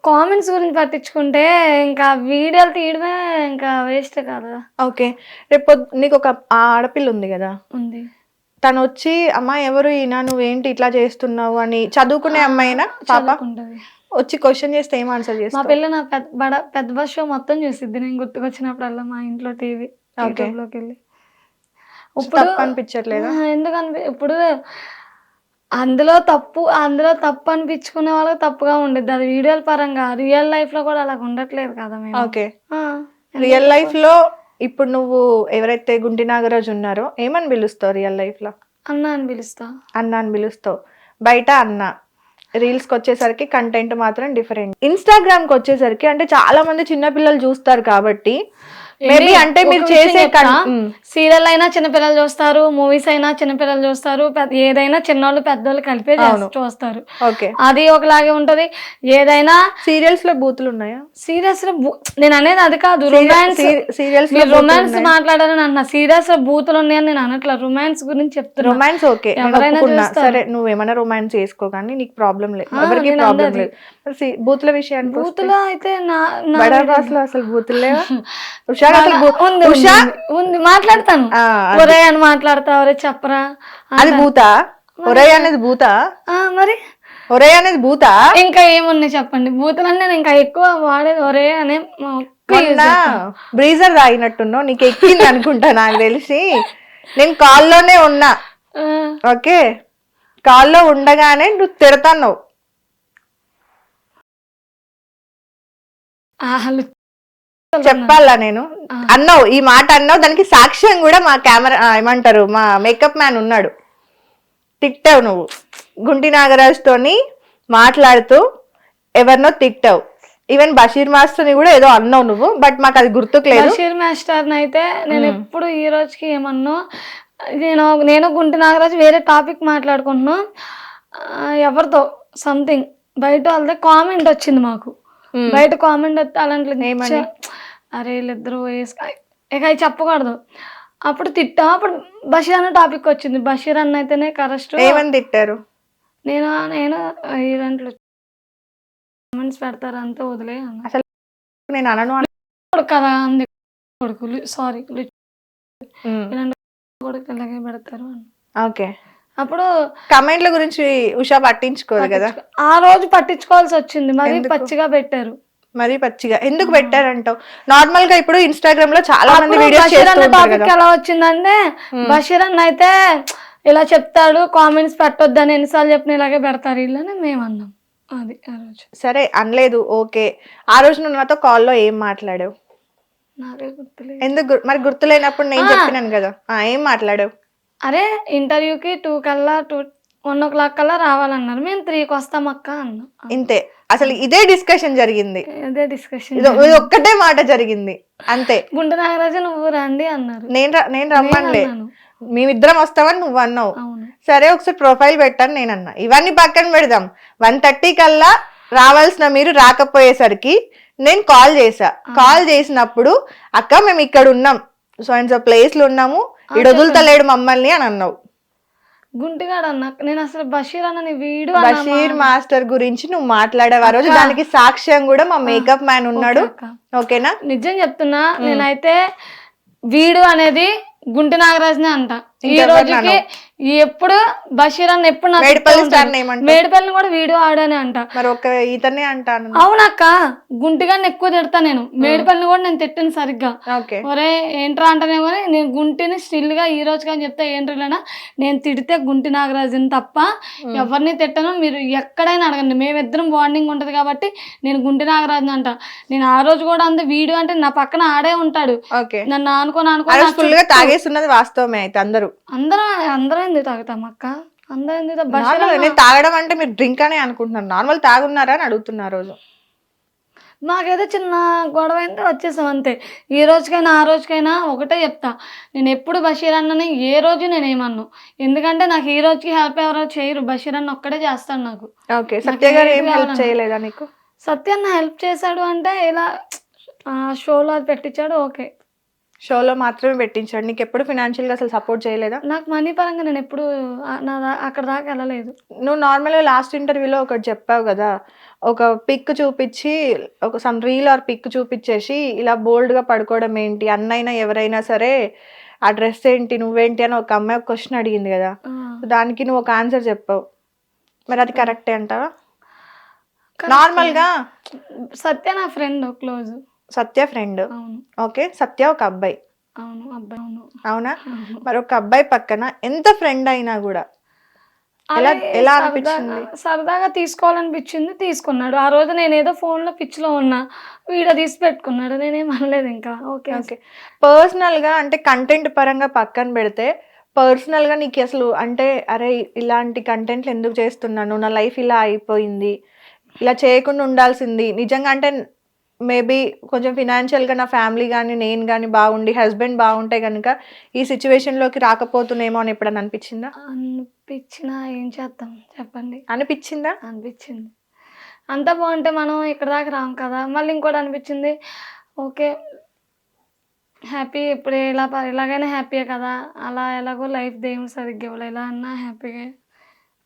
కామెంట్స్ గురించి పట్టించుకుంటే ఇంకా వీడియోలు తీయడమే ఇంకా వేస్ట్ కదా. ఓకే, రేపు నీకు ఒక ఆడపిల్ల ఉంది కదా, ఉంది. తను వచ్చి అమ్మా ఎవరు ఈయన, నువ్వేంటి ఇట్లా చేస్తున్నావు అని, చదువుకునే అమ్మాయినా పాప వచ్చి క్వశ్చన్ చేస్తే ఏం ఆన్సర్ చేస్తా? మా పిల్ల నా పెద్ద బస్ షో మొత్తం చూసిద్ది. నేను గుర్తుకొచ్చినప్పుడల్లా మా ఇంట్లో టీవీ లోకి వెళ్ళి. ఇప్పుడు అనిపించట్లేదా? ఎందుకని ఇప్పుడు అందులో తప్పు అనిపించుకునే వాళ్ళకి తప్పుగా ఉండేది, అది వీడియోల పరంగా. రియల్ లైఫ్ లో కూడా అలా ఉండట్లేదు కదా మేము. ఓకే, రియల్ లైఫ్ లో ఇప్పుడు నువ్వు ఎవరైతే గుంటి నాగరాజు ఉన్నారో ఏమని పిలుస్తావు? రియల్ లైఫ్ లో అన్న అని పిలుస్తావు, బయట అన్న. రీల్స్ కి వచ్చేసరికి కంటెంట్ మాత్రం డిఫరెంట్. ఇన్స్టాగ్రామ్ కి వచ్చేసరికి అంటే చాలా మంది చిన్నపిల్లలు చూస్తారు కాబట్టి మేబీ అంటే మీరు చేసే సీరియల్ అయినా చిన్నపిల్లలు చూస్తారు, మూవీస్ అయినా చిన్నపిల్లలు చూస్తారు, ఏదైనా చిన్నోళ్ళు పెద్దోళ్ళు కలిపే చూస్తారు. ఓకే, అది ఒకలాగే ఉంటది. ఏదైనా సీరియల్స్ లో బూతులు ఉన్నాయా? సీరియల్స్ లో నేను అనేది అది కాదు, సీరియల్స్ రొమాన్స్ మాట్లాడాలని అంటున్నా. సీరియల్స్ లో బూతులు ఉన్నాయని నేను అనట్లా, రొమాన్స్ గురించి చెప్తున్నా. రొమాన్స్ ఓకే, సరే నువ్వేమైనా రొమాన్స్ చేసుకో కానీ నీకు ప్రాబ్లం లేదు, ఎవరికి ప్రాబ్లం లేదు. బూతుల విషయాన్ని, బూతులో అయితే అసలు బూతులు లేవా? ఉంది, మాట్లాడతాను. ఒరే అని మాట్లాడతా, ఒరే చెప్పరా, అది భూతా? ఒరే అనేది భూతా? మరి ఒరే అనేది భూతా? ఇంకా ఏమున్నాయి చెప్పండి బూతులన్నీ. నేను ఇంకా ఎక్కువ వాడేది ఒరే అనే. బ్రీజర్ తాగినట్టున్నావు, నీకు ఎక్కింది అనుకుంటా నాకు తెలిసి. నేను కాల్లోనే ఉన్నా, ఓకే, కాల్లో ఉండగానే నువ్వు తిడతావు. చెప్పాలా నేను అన్నావు, ఈ మాట అన్నావు, దానికి సాక్ష్యం కూడా మా కెమెరా ఏమంటారు మా మేకప్ మ్యాన్ ఉన్నాడు. తిట్టావు నువ్వు, గుంటి నాగరాజ్ తోని మాట్లాడుతూ ఎవరినో తిట్టావు. ఈవెన్ బషీర్ మాస్టర్ ని కూడా ఏదో అన్నావు నువ్వు, బట్ మాకు అది గుర్తుకు లేదు. బషీర్ మాస్టర్ అయితే నేను ఎప్పుడు ఈ రోజుకి ఏమన్నా, నేను గుంటి నాగరాజు వేరే టాపిక్ మాట్లాడుకుంటున్నా, ఎవరితో సంథింగ్ బయట వాళ్ళదే కామెంట్ వచ్చింది మాకు. బయట కామెంట్ వస్తే అలాంటి అరే వీళ్ళిద్దరు ఇక అవి చెప్పకూడదు. అప్పుడు తిట్టా, అప్పుడు బషీర్ అన్న టాపిక్ వచ్చింది. బషీర్ అన్న అయితేనే కరెక్ట్. ఏమని తిట్టారు? నేను ఇలాంటి కామెంట్స్ పెడతారు అంతా వదిలే అసలు నేను అనను కదా, అంది కొడుకులు సారీ ఇలాంటి కొడుకు ఇలాగే పెడతారు అని. ఓకే, అప్పుడు కమెంట్ల గురించి ఉషా పట్టించుకోదు కదా, ఆ రోజు పట్టించుకోవాల్సి వచ్చింది. మరి పచ్చిగా పెట్టారు. మరీ పచ్చిగా ఎందుకు పెట్టారంటావు? నార్మల్ గా ఇప్పుడు ఇన్స్టాగ్రామ్ లో చాలా మంది వీడియోస్ చేస్తుంటారు టాపిక్ ఎలా వచ్చిందంటే, బషీర్ అన్న అయితే ఇలా చెప్తాడు, కామెంట్స్ పెట్టొద్దని ఎన్నిసార్లు చెప్పిన ఇలాగే పెడతారు వీళ్ళని మేము అన్నాం. అది ఆ రోజు. సరే అనలేదు, ఓకే. ఆ రోజు నువ్వు నాతో కాల్లో ఏం మాట్లాడావు? నాకే గుర్తులేదు. ఎందుకు మరి గుర్తులేనప్పుడు నేను చెప్పినాను కదా, ఏం మాట్లాడావు? అరే ఇంటర్వ్యూకి 2 కల్లా 1 o'clock కల్లా రావాలన్నారు, మేము 3కి వస్తాం అక్క అన్నా. ఇంతే, అసలు ఇదే డిస్కషన్ జరిగింది, ఇదే డిస్కషన్, ఇది ఒక్కటే మాట జరిగింది అంతే. గుంట నాగరాజు నువ్వు రండి అన్నారు, నేను రమ్మనిలే, మేమిద్దరం వస్తామని నువ్వు అన్నావు. సరే ఒకసారి ప్రొఫైల్ పెట్టాను నేను అన్నా. ఇవన్నీ పక్కన పెడదాం, 1:30 కల్లా రావాల్సిన మీరు రాకపోయేసరికి నేను కాల్ చేసా. కాల్ చేసినప్పుడు అక్క మేము ఇక్కడ ఉన్నాం, సో అండ్ సో ప్లేస్ లో ఉన్నాము, ఇడు వదులుతలేడు మమ్మల్ని అని అన్నావు. గుంటిగాడు అన్నా. నేను అసలు బషీర్ అన్న వీడు బషీర్ మాస్టర్ గురించి నువ్వు మాట్లాడావు ఆ రోజు, దానికి సాక్ష్యం కూడా మా మేకప్ మ్యాన్ ఉన్నాడు, ఓకేనా? నిజం చెప్తున్నా, నేనైతే వీడు అనేది గుంటి నాగరాజునే అంట. ఎప్పుడు బషీర్ అన్న ఎప్పుడు నాకు మేడిపల్లి చెప్తా స్టార్ ఉంటాడు. ఏమంటావు? మేడిపల్లిని కూడా వీడియో ఆడానే అంట. మరి ఒక ఇతనే అంటాను. అవునక్క, గుంటిగాన్ని ఎక్కువ తిడతా నేను. మేడిపల్లిని కూడా నేను తిట్టాను సరిగ్గా. ఓకే. ఒరే ఏంట్రా అంటేనేమో నేను గుంటిని స్టిల్ గా ఈ రోజు కానీ చెప్తా, ఏంట్రీలేనా నేను తిడితే గుంటి నాగరాజుని తప్ప ఎవరిని తిట్టను. మీరు ఎక్కడైనా అడగండి, మేమిద్దరం బాండింగ్ ఉంటది కాబట్టి నేను గుంటి నాగరాజుని అంట. నేను ఆ రోజు కూడా అంత వీడియో అంటే నా పక్కన ఆడే ఉంటాడు, ఓకే. నన్ను అనుకోని ఫుల్ గా తాగేస్తున్నది వాస్తవమే అయితే అందరూ. అందరం ఎందుకు తాగుతాం అక్క, అందరం ఎందుకు బషీర్ నార్మల్ నేను తాగడం అంటే మీరు డ్రింక్ అనే అనుకుంటున్నాను, నార్మల్ తాగున్నారా అని అడుగుతున్నా. ఆ రోజు మాకేదో చిన్న గొడవ అయితే వచ్చేసాం అంతే. ఈ రోజుకైనా ఆ రోజుకైనా ఒకటే చెప్తా, నేను ఎప్పుడు బషీర్ అన్నని ఏ రోజు నేనేమన్నాను. ఎందుకంటే నాకు ఈ రోజుకి హెల్ప్ ఎవరో చేయరు, బషీర్ అన్న ఒక్కడే చేస్తాడు నాకు. ఓకే. సత్య గారు ఏం హెల్ప్ చేయలేదా నీకు? సత్య అన్న హెల్ప్ చేశాడు అంటే ఇలా షోలో అది పెట్టించాడు, ఓకే. షోలో మాత్రమే పెట్టించాడు, నీకు ఎప్పుడు ఫినాన్షియల్ గా అసలు సపోర్ట్ చేయలేదా? నాకు మనీ పరంగా నేను ఎప్పుడు అక్కడ దాకా వెళ్ళలేదు. నువ్వు నార్మల్గా లాస్ట్ ఇంటర్వ్యూలో ఒకటి చెప్పావు కదా, ఒక పిక్ చూపించి ఒక సమ్ రీల్ ఆర్ పిక్ చూపించేసి ఇలా బోల్డ్గా పడుకోవడం ఏంటి, అన్నైనా ఎవరైనా సరే ఆ డ్రెస్ ఏంటి నువ్వేంటి అని ఒక అమ్మాయి ఒక క్వశ్చన్ అడిగింది కదా, దానికి నువ్వు ఒక ఆన్సర్ చెప్పావు. మరి అది కరెక్టే అంటావా? నార్మల్గా సత్య నా ఫ్రెండ్ క్లోజ్. సత్య ఫ్రెండ్, అవును. ఓకే. సత్య ఒక అబ్బాయి, అవును అబ్బాయి, అవును. అవునా? మరి ఒక అబ్బాయి పక్కన ఎంత ఫ్రెండ్ అయినా కూడా ఎలా అనిపించింది? సరదాగా తీసుకోవాలనిపించింది, తీసుకున్నాడు. ఆ రోజు నేను ఏదో ఫోన్ లో పిచ్చిలో ఉన్నా, వీడియో తీసి పెట్టుకున్నాడు, నేనేం అనలేదు ఇంకా. Okay okay. పర్సనల్ గా అంటే కంటెంట్ పరంగా పక్కన పెడితే పర్సనల్ గా నీకు అసలు అంటే అరే ఇలాంటి కంటెంట్లు ఎందుకు చేస్తున్నాను, నా లైఫ్ ఇలా అయిపోయింది, ఇలా చేయకుండా ఉండాల్సింది నిజంగా అంటే మేబీ కొంచెం ఫినాన్షియల్గా నా ఫ్యామిలీ కానీ నేను కానీ బాగుండి హస్బెండ్ బాగుంటే కనుక ఈ సిచ్యువేషన్లోకి రాకపోతున్నామో అని ఎప్పుడన్నా అనిపించిందా? అనిపించినా ఏం చేద్దాం చెప్పండి. అనిపించిందా? అనిపించింది. అంత బాగుంటే మనం ఇక్కడ దాకా రాం కదా. మళ్ళీ ఇంకోటి అనిపించింది, ఓకే హ్యాపీ ఇప్పుడు ఇలాగైనా హ్యాపీయే కదా, అలా ఎలాగో లైఫ్ దేవుడు సరిగ్గా ఇవ్వలే, ఎలా అన్నా హ్యాపీగా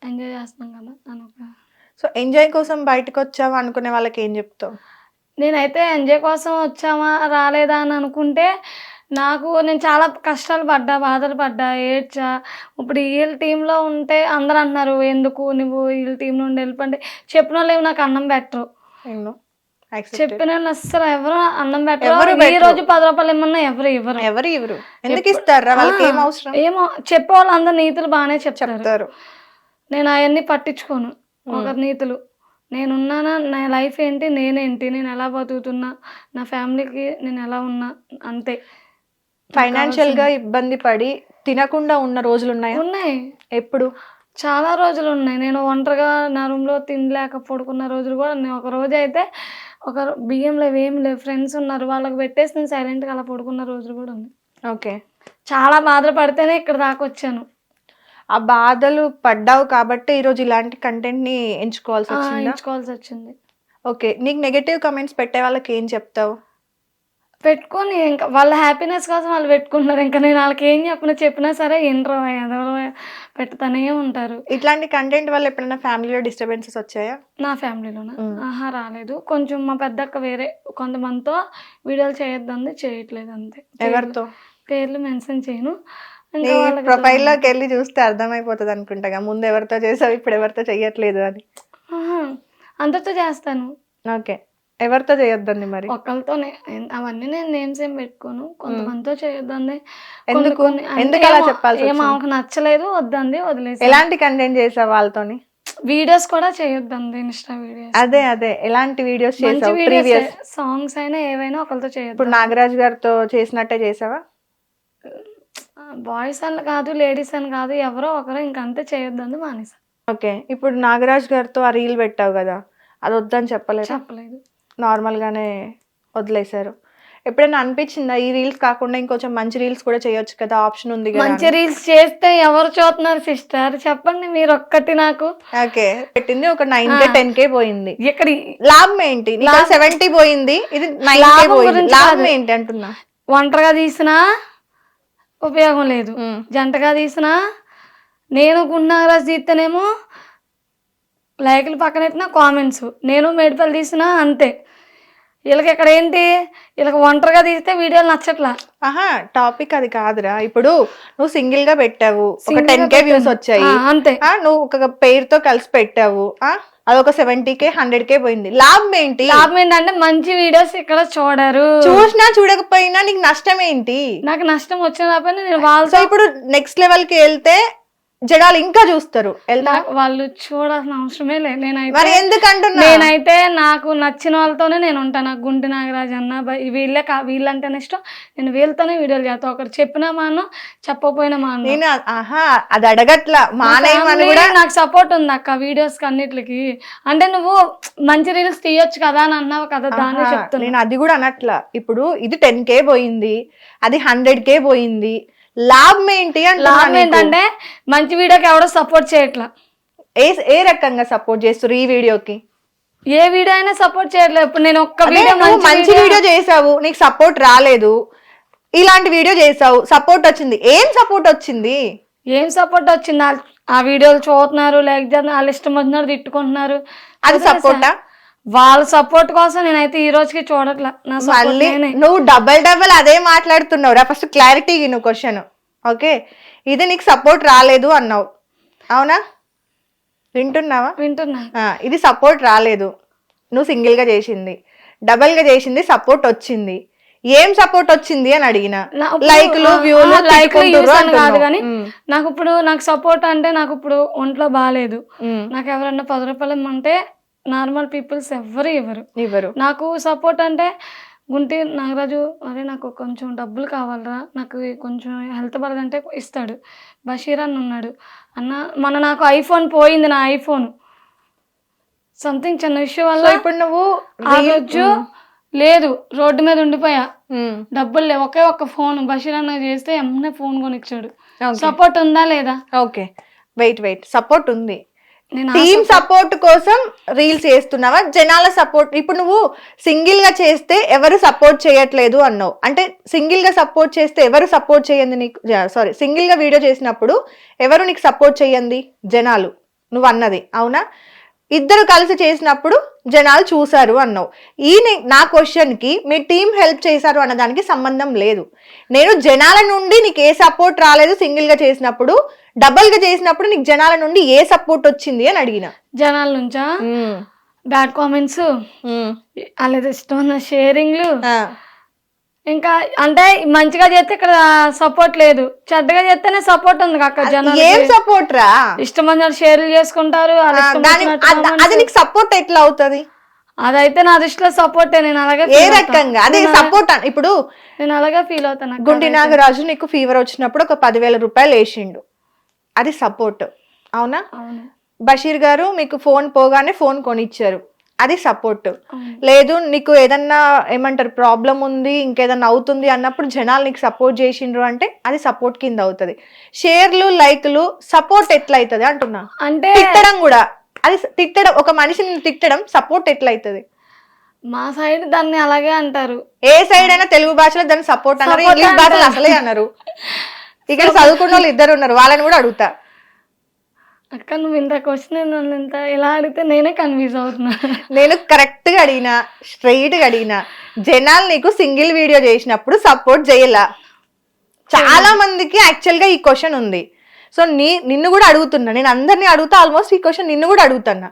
ఎంజాయ్ చేస్తున్నాం కదా అని ఒక. సో ఎంజాయ్ కోసం బయటకు వచ్చావా అనుకునే వాళ్ళకి ఏం చెప్తావు? నేనైతే ఎంజాయ్ కోసం వచ్చామా రాలేదా అని అనుకుంటే, నేను చాలా కష్టాలు పడ్డా, బాధలు పడ్డా, ఏడ్చా. ఇప్పుడు వీళ్ళ టీంలో ఉంటే అందరూ అంటున్నారు ఎందుకు నువ్వు వీళ్ళ టీం నుండి వెళ్ళిపోండి. చెప్పిన వాళ్ళు నాకు అన్నం పెట్టరు, చెప్పిన వాళ్ళు అస్సలు ఎవరు అన్నం పెట్టరు. ఈ రోజు 10 రూపాయలు ఏమన్నా ఎవరు ఇవ్వరు. ఎందుకు ఇస్తారా? వాళ్ళకి ఏం అవసరం? ఏమో చెప్పే వాళ్ళు అందరు నీతులు బాగానే చెప్తారు, నేను అవన్నీ పట్టించుకోను. ఒకరి నీతులు నేనున్నానా, నా లైఫ్ ఏంటి, నేనేంటి, నేను ఎలా బతుకుతున్నా, నా ఫ్యామిలీకి నేను ఎలా ఉన్నా అంతే. ఫైనాన్షియల్ గా ఇబ్బంది పడి తినకుండా ఉన్న రోజులు ఉన్నాయి? ఎప్పుడు? చాలా రోజులు ఉన్నాయి. నేను ఒంటరిగా నా రూమ్లో తినలేక పడుకున్న రోజులు కూడా ఉన్నాయి. ఒక రోజు అయితే ఒక బియ్యం లేవు, ఏం లేవు, ఫ్రెండ్స్ ఉన్నారు వాళ్ళకి పెట్టేసి నేను సైలెంట్గా అలా పడుకున్న రోజులు కూడా ఉన్నాయి. ఓకే. చాలా బాధలు పడితేనే ఇక్కడ దాకా వచ్చాను. ఆ బాధలు పడ్డావు కాబట్టి ఈరోజు ఇలాంటి కంటెంట్ ని ఎంచుకోవాల్సి వచ్చింది. ఓకే. నీకు నెగటివ్ కమెంట్స్ పెట్టే వాళ్ళకి ఏం చెప్తావు? పెట్టుకొని ఇంకా వాళ్ళ హ్యాపీనెస్ కోసం వాళ్ళు పెట్టుకుంటున్నారు, ఇంకా నేను వాళ్ళకి ఏం చెప్పినా సరే ఇంట్రో పెట్టుతూనే ఉంటారు. ఇట్లాంటి కంటెంట్ వల్ల ఎప్పుడైనా ఫ్యామిలీలో డిస్టర్బెన్సెస్ వచ్చాయా? నా ఫ్యామిలీలోనా? ఆహా రాలేదు. కొంచెం మా పెద్దక్క వేరే కొంతమందితో వీడియోలు చేయొద్దంది, చేయట్లేదు అంతే. ఎవరితో? పేర్లు మెన్షన్ చేయను. ప్రొఫైల్లోకి వెళ్ళి చూస్తే అర్థమైపోతుంది అనుకుంటా, ముందు ఎవరితో చేసావు ఇప్పుడు ఎవరితో చెయ్యట్లేదు అని. అందరితో చేస్తాను. ఓకే. ఎవరితో చేయొద్దండి మరి? ఒకరితోనే. అవన్నీ నేను నేమ్స్ ఏం పెట్టుకోను, కొంతమందితో చేయొద్దండి. ఎందుకు అలా చెప్పాలి? ఏమో ఆమెకు నచ్చలేదు, వద్దండి, వదిలేసి. ఎలాంటి కంటెంట్ చేసావు వాళ్ళతోని? వీడియోస్ కూడా చేయొద్దండి, ఇన్స్టా వీడియోస్. అదే ఎలాంటి వీడియోస్ చేసావు? ప్రీవియస్ సాంగ్స్ అయినా ఏవైనా ఒకరితో చేయొద్దు. ఇప్పుడు నాగరాజ్ గారితో చేసినట్టే చేసావా? బాయ్స్ అని కాదు, లేడీస్ అని కాదు, ఎవరో ఒకరు ఇంకంతే చేయొద్దని మానేసా. ఓకే. ఇప్పుడు నాగరాజ్ గారితో ఆ రీల్ పెట్టావు కదా, అది వద్దని చెప్పలేదు, నార్మల్ గానే వదిలేశారు. ఎప్పుడైనా అనిపించిందా ఈ రీల్స్ కాకుండా ఇంకొంచెం మంచి రీల్స్ కూడా చేయొచ్చు కదా, ఆప్షన్ ఉంది కదా? మంచి రీల్స్ చేస్తే ఎవరు చూస్తున్నారు సిస్టర్ చెప్పండి మీరు ఒక్కటి నాకు. ఓకే. పెట్టింది ఒక 9K 10K పోయింది, ఇక్కడ లాభం ఏంటి? 70 పోయింది, ఇది 9K పోయింది, లాభం ఏంటి అంటున్నా? ఒంటరిగా తీసినా ఉపయోగం లేదు, జంటగా తీసినా నేను గుండాగరాజు తీస్తేనేమో లైకులు పక్కనెట్టినా కామెంట్స్, నేను మేడిపల్లి తీసినా అంతే. వీళ్ళకి ఇక్కడ ఏంటి, వీళ్ళకి ఒంటరిగా తీస్తే వీడియోలు నచ్చట్లా. ఆహా, టాపిక్ అది కాదురా. ఇప్పుడు నువ్వు సింగిల్ గా పెట్టావు, ఒక Single 10K గా వ్యూస్ పెట్టాను. వచ్చాయి. అంతే. నువ్వు ఒక పేర్ తో కలిసి పెట్టావు, అదొక 70K 100K పోయింది. లాభం ఏంటి? లాభం ఏంటంటే మంచి వీడియోస్ ఇక్కడ చూడరు. చూసినా చూడకపోయినా నీకు నష్టం ఏంటి? నాకు నష్టం వచ్చిన నేను వాళ్ళతో సో ఇప్పుడు నెక్స్ట్ లెవెల్ కి వెళ్తే జనాలు ఇంకా చూస్తారు. వాళ్ళు చూడాల్సిన అవసరమే లేదు. మరి ఎందుకంటున్నా? నేనైతే నాకు నచ్చిన వాళ్ళతోనే నేను ఉంటాను. నాకు గుంటి నాగరాజ్ అన్న వీళ్ళంటేనే ఇష్టం. నేను వీళ్ళతోనే వీడియోలు చేస్తాను. ఒకరు చెప్పినా మాను, చెప్పకపోయినా మాను. నేను అది అడగట్లా, మానేయమని కూడా. నాకు సపోర్ట్ ఉంది అక్క వీడియోస్ కి అన్నిటికి. అంటే నువ్వు మంచి రీల్స్ తీయొచ్చు కదా అని అన్నావు కదా, దాన్ని చెప్తున్నా. నేను అది కూడా అనట్లా. ఇప్పుడు ఇది 10K పోయింది, అది 100K పోయింది, లాభం ఏంటి? లాభం ఏంటంటే మంచి వీడియోకి ఎవడో సపోర్ట్ చేయట్లా. ఏ రకంగా సపోర్ట్ చేస్తారు ఈ వీడియోకి? ఏ వీడియో అయినా సపోర్ట్ చేయట్లేదు. ఇప్పుడు నేను ఒక్క వీడియో మంచి వీడియో చేసావు, నీకు సపోర్ట్ రాలేదు. ఇలాంటి వీడియో చేసావు, సపోర్ట్ వచ్చింది. ఏం సపోర్ట్ వచ్చింది? ఏం సపోర్ట్ వచ్చింది? ఆ వీడియోలు చూస్తున్నారు, లేకపోతే వాళ్ళ ఇష్టం వచ్చినారు తిట్టుకుంటున్నారు. అది సపోర్టా? వాళ్ళ సపోర్ట్ కోసం నేనైతే ఈ రోజుకి చూడట్లా. మళ్ళీ నువ్వు డబల్ అదే మాట్లాడుతున్నావు రా. ఫస్ట్ క్లారిటీ నువ్వు క్వశ్చన్. ఓకే, ఇది నీకు సపోర్ట్ రాలేదు అన్నావు, అవునా? వింటున్నావా? వింటున్నా. ఇది సపోర్ట్ రాలేదు, నువ్వు సింగిల్ గా చేసింది. డబల్ గా చేసింది, సపోర్ట్ వచ్చింది. ఏం సపోర్ట్ వచ్చింది అని అడిగిన. లైక్లు, వ్యూలు కాదు కానీ నాకు సపోర్ట్ అంటే నాకు ఇప్పుడు ఒంట్లో బాగాలేదు. నాకు ఎవరన్నా 10 రూపాయలు అంటే నార్మల్ పీపుల్స్ ఇవ్వరు. నాకు సపోర్ట్ అంటే గుంటి నాగరాజు, అరే నాకు కొంచెం డబ్బులు కావాలరా, నాకు కొంచెం హెల్త్ బాగాలంటే ఇస్తాడు. బషీర్ అన్న ఉన్నాడు, అన్న నాకు ఐఫోన్ పోయింది, నా ఐఫోన్ సంథింగ్ చిన్న విషయం వల్ల ఇప్పుడు నువ్వు ఆ రోజు లేదు, రోడ్డు మీద ఉండిపోయా, డబ్బులు లేవు. ఒక్క ఫోన్ బషీర్ అన్న చేస్తే ఎమ్మె ఫోన్ కొనిచ్చాడు. సపోర్ట్ ఉందా లేదా? ఓకే, వెయిట్ సపోర్ట్ ఉంది. టీమ్ సపోర్ట్ కోసం రీల్స్ చేస్తున్నావా, జనాల సపోర్ట్? ఇప్పుడు నువ్వు సింగిల్ గా చేస్తే ఎవరు సపోర్ట్ చేయట్లేదు అన్నావు. అంటే సింగిల్ గా సపోర్ట్ చేస్తే ఎవరు సపోర్ట్ చేయండి నీకు? సారీ, సింగిల్ గా వీడియో చేసినప్పుడు ఎవరు నీకు సపోర్ట్ చేయండి? జనాలు, నువ్వు అన్నది అవునా? ఇద్దరు కలిసి చేసినప్పుడు జనాలు చూసారు అన్నావు. నా క్వశ్చన్ కి మీ టీం హెల్ప్ చేశారు అన్నదానికి సంబంధం లేదు. నేను జనాల నుండి నీకు ఏ సపోర్ట్ రాలేదు సింగిల్ గా చేసినప్పుడు, డబల్ గా చేసినప్పుడు నీకు జనాల నుండి ఏ సపోర్ట్ వచ్చింది అని అడిగిన. జనాల నుంచా? బ్యాడ్ కామెంట్స్, అలాగే ఇష్టం షేరింగ్లు. ఇంకా అంటే మంచిగా చేస్తే ఇక్కడ సపోర్ట్ లేదు, చెడ్డగా చేస్తేనే సపోర్ట్ ఉంది అక్క. జనాలు ఏం సపోర్ట్ రా? ఇష్టం షేర్లు చేసుకుంటారు. అది నీకు సపోర్ట్ ఎట్లా అవుతుంది? అదైతే నా దృష్టిలో సపోర్ట్. నేను అలాగే ఏ రకంగా అదే సపోర్ట్? ఇప్పుడు నేను అలాగే ఫీల్ అవుతాను. గుంటి నాగరాజు నీకు ఫీవర్ వచ్చినప్పుడు ఒక 10,000 రూపాయలు వేసిండు, అది సపోర్ట్ అవునా? బషీర్ గారు మీకు ఫోన్ పోగానే ఫోన్ కొనిచ్చారు, అది సపోర్ట్. లేదు నీకు ఏదన్నా ఏమంటారు ప్రాబ్లం ఉంది, ఇంకేదన్నా అవుతుంది అన్నప్పుడు జనాలు నీకు సపోర్ట్ చేసిండ్రు అంటే అది సపోర్ట్ కింద అవుతుంది. షేర్లు, లైక్లు సపోర్ట్ ఎట్లా అవుతుంది అంటున్నా. అంటే తిట్టడం కూడా, అది తిట్టడం, ఒక మనిషిని తిట్టడం సపోర్ట్ ఎట్లా అవుతుంది? మా సైడ్ దాన్ని అలాగే అంటారు. ఏ సైడ్ అయినా తెలుగు భాషలో దాన్ని సపోర్ట్ అన్నారు, ఇంగ్లీష్ భాషలో అసలే అన్నారు. ఇక్కడ చదువుకున్న వాళ్ళు ఇద్దరు ఉన్నారు, వాళ్ళని కూడా అడుగుతా. అక్క నువ్వు ఇంత క్వశ్చన్ ఇంత ఇలా అడిగితే నేనే కన్ఫ్యూజ్ అవుతున్నా. నేను కరెక్ట్ గా అడిగినా, స్ట్రైట్ గా అడిగినా. జనాలు నీకు సింగిల్ వీడియో చేసినప్పుడు సపోర్ట్ చేయలా. చాలా మందికి యాక్చువల్ గా ఈ క్వశ్చన్ ఉంది. సో నిన్ను కూడా అడుగుతున్నా, నేను అందరినీ అడుగుతా, ఆల్మోస్ట్ ఈ క్వశ్చన్ నిన్ను కూడా అడుగుతున్నా.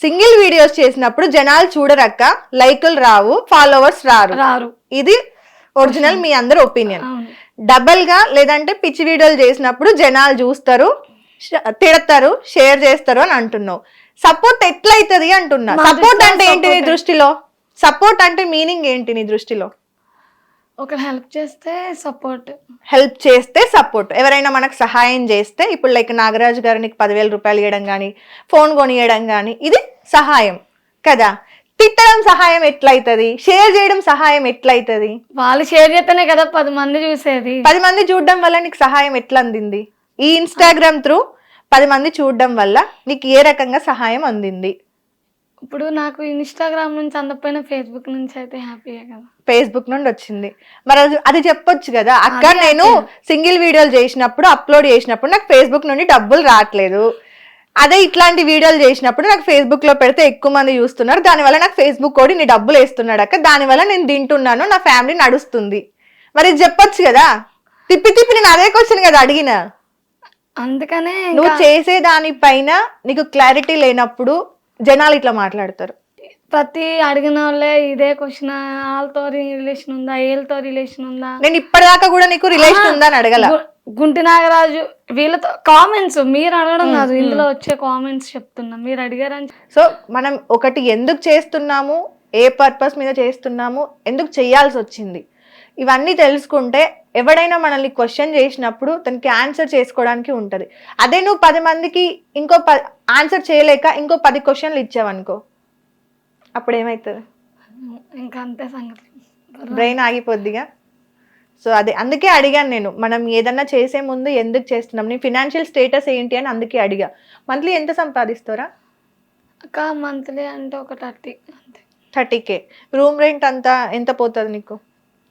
సింగిల్ వీడియోస్ చేసినప్పుడు జనాలు చూడరక్క, లైకులు రావు, ఫాలోవర్స్ రారు, ఇది ఒరిజినల్ మీ అందరి ఒపీనియన్. డబల్ గా లేదంటే పిచ్చి వీడియోలు చేసినప్పుడు జనాలు చూస్తారు, తిడతారు, షేర్ చేస్తారు అని అంటున్నావు. సపోర్ట్ ఎట్లయితది అంటున్నా. సపోర్ట్ అంటే ఏంటి నీ దృష్టిలో? సపోర్ట్ అంటే మీనింగ్ ఏంటి నీ దృష్టిలో? ఒకరు హెల్ప్ చేస్తే సపోర్ట్. హెల్ప్ చేస్తే సపోర్ట్. ఎవరైనా మనకు సహాయం చేస్తే, ఇప్పుడు లైక్ నాగరాజు గారు నీకు 10,000 రూపాయలు ఇవ్వడం కానీ, ఫోన్ కొనియడం కానీ, ఇది సహాయం కదా. తిట్టడం సహాయం ఎట్లయితది? షేర్ చేయడం సహాయం ఎట్లయితది? వాళ్ళు షేర్ చేస్తేనే కదా 10 మంది చూసేది. 10 మంది చూడడం వల్ల నీకు సహాయం ఎట్లా అందింది? ఈ ఇన్స్టాగ్రామ్ త్రూ 10 మంది చూడడం వల్ల నీకు ఏ రకంగా సహాయం అందింది? ఇప్పుడు నాకు ఇన్స్టాగ్రామ్ నుంచి అందకపోయినా ఫేస్బుక్ నుంచి అయితే హ్యాపీయే కదా. ఫేస్బుక్ నుండి వచ్చింది, మరి అది చెప్పొచ్చు కదా అక్క. నేను సింగిల్ వీడియోలు చేసినప్పుడు, అప్లోడ్ చేసినప్పుడు నాకు ఫేస్బుక్ నుండి డబ్బులు రావట్లేదు, అదే ఇట్లాంటి వీడియోలు చేసినప్పుడు నాకు ఫేస్బుక్ లో పెడితే ఎక్కువ మంది చూస్తున్నారు, దానివల్ల నాకు ఫేస్బుక్ కోడి నీ డబ్బులు వేస్తున్నాడు అక్క, దానివల్ల నేను తింటున్నాను, నా ఫ్యామిలీ నడుస్తుంది. మరి ఇది చెప్పొచ్చు కదా, తిప్పి తిప్పి నేను అదే క్వశ్చన్ కదా అడిగిన. అందుకనే నువ్వు చేసే దానిపైన నీకు క్లారిటీ లేనప్పుడు జనాలు ఇట్లా మాట్లాడతారు. ప్రతి అడిగిన వాళ్ళే ఇదే క్వశ్చన్, వాళ్ళతో రిలేషన్ ఉందా, వీళ్ళతో రిలేషన్ ఉందా. నేను ఇప్పటిదాకా కూడా నీకు రిలేషన్ ఉందా అని అడగల. గుంటి నాగరాజు వీళ్ళతో కామెంట్స్ మీరు అడగడం కాదు, ఇందులో వచ్చే కామెంట్స్ చెప్తున్నా, మీరు అడిగారని. సో మనం ఒకటి ఎందుకు చేస్తున్నాము, ఏ పర్పస్ మీద చేస్తున్నాము, ఎందుకు చేయాల్సి వచ్చింది, ఇవన్నీ తెలుసుకుంటే ఎవడైనా మనల్ని క్వశ్చన్ చేసినప్పుడు దానికి ఆన్సర్ చేసుకోవడానికి ఉంటది. అదే నువ్వు 10 మందికి ఇంకో ఆన్సర్ చేయలేక ఇంకో 10 క్వశ్చన్లు ఇచ్చావనుకో, అప్పుడు ఏమవుతుంది? ఇంకా అంతే సంగతి, బ్రెయిన్ ఆగిపోద్దిగా. సో అదే అందుకే అడిగాను నేను, మనం ఏదన్నా చేసే ముందు ఎందుకు చేస్తున్నాం, నీ ఫినాన్షియల్ స్టేటస్ ఏంటి అని అందుకే అడిగా. మంత్లీ ఎంత సంపాదిస్తారా అక్క? మంత్లీ అంటే ఒక 30 అంతే. 30K. రూమ్ రెంట్ అంతా ఎంత పోతుంది నీకు?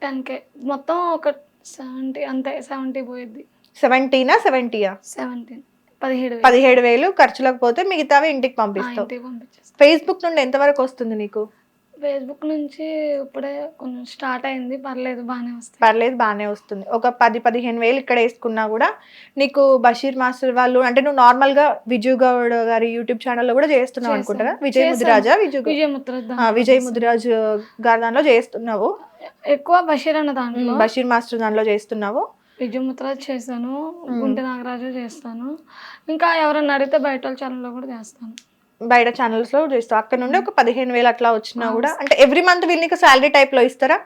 10K. మొత్తం ఒక 70 అంతే, 70 పోయిద్ది. 70నా 70యా? 17, 17,000. 17,000 ఖర్చులకు పోతే మిగతావి ఇంటికి పంపిస్తావు. ఇంటికి పంపించేస్తాను. ఫేస్బుక్ నుండి ఎంతవరకు వస్తుంది నీకు? ఫేస్బుక్ నుంచి ఇప్పుడే కొంచెం స్టార్ట్ అయింది, పర్లేదు బాగానే వస్తుంది. పర్లేదు బాగానే వస్తుంది. ఒక 10-15,000 ఇక్కడ వేసుకున్నా కూడా నీకు బషీర్ మాస్టర్ వాళ్ళు, అంటే నువ్వు నార్మల్ గా విజయ్ గౌడ్ గారి యూట్యూబ్ ఛానల్లో కూడా చేస్తున్నావు అనుకుంటా. విజయ్ ముదిరాజ్ గారి దానిలో చేస్తున్నావు. ఎక్కువ బషీర్ అన్న దాంట్లో, బషీర్ మాస్టర్ దానిలో చేస్తున్నావు. విజయ్ ముద్రాజ్ చేస్తాను, గుంటి నాగరాజు చేస్తాను, ఇంకా ఎవరన్నా అడిగితే బయట వాళ్ళ ఛానల్లో కూడా చేస్తాను. బయట ఛానల్స్ లో చేస్తావు. అక్కడ నుండి ఒక 15,000 అట్లా వచ్చినా కూడా, అంటే ఎవ్రీ మంత్ వీళ్ళు నీకు శాలరీ టైప్ లో ఇస్తారా?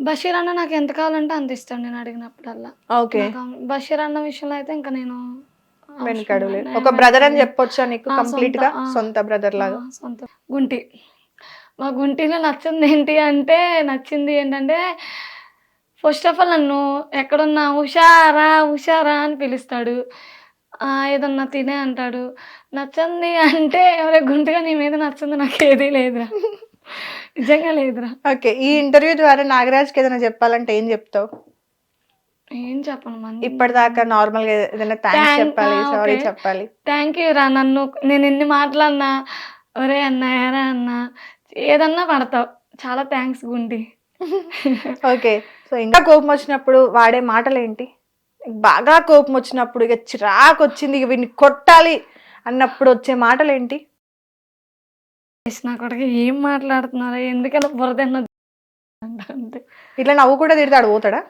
బషీర్ అన్న నాకు ఎంత కావాలంటే అంత ఇస్తాను నేను అడిగినప్పుడల్లా. ఓకే. బషీర్ అన్న విషయంలో అయితే ఇంకా నేను వెనకడలేదు. ఒక బ్రదర్ అని చెప్పొచ్చా నీకు? కంప్లీట్ గా సొంత బ్రదర్ లాగా. సొంత గుంటి. మా గుంటిలో నచ్చింది ఏంటంటే ఫస్ట్ ఆఫ్ ఆల్ నన్ను ఎక్కడున్నా హుషారా అని పిలుస్తాడు, ఏదన్నా తినే అంటాడు. నచ్చింది అంటే ఎవరే గుంటిగా నీ మీద నచ్చింది నాకు ఏదీ లేదురా, నిజంగా లేదురా. ఓకే. ఈ ఇంటర్వ్యూ ద్వారా నాగరాజ్కి ఏదైనా చెప్పాలంటే ఏం చెప్తావు? ఏం చెప్పను మంది ఇప్పటిదాకా నార్మల్ గా ఏదైనా థ్యాంక్స్ చెప్పాలి, సారీ చెప్పాలి. థ్యాంక్ యూ రా, నన్ను నేను ఎన్ని మాట్లాడినా ఒరే అన్నా ఏరా అన్నా ఏదన్నా పడతావు, చాలా థ్యాంక్స్ గుంటి. ఓకే. సో ఇంకా కోపం వచ్చినప్పుడు వాడే మాటలు ఏంటి? బాగా కోపం వచ్చినప్పుడు, ఇక చిరాకు వచ్చింది, ఇక వీడిని కొట్టాలి అన్నప్పుడు వచ్చే మాటలు ఏంటి? నా కొడుకు ఏం మాట్లాడుతున్నారా, ఎందుకలా బురదన్న అంటే ఇట్లా నవ్వు కూడా తిడతాడు, పోతాడా?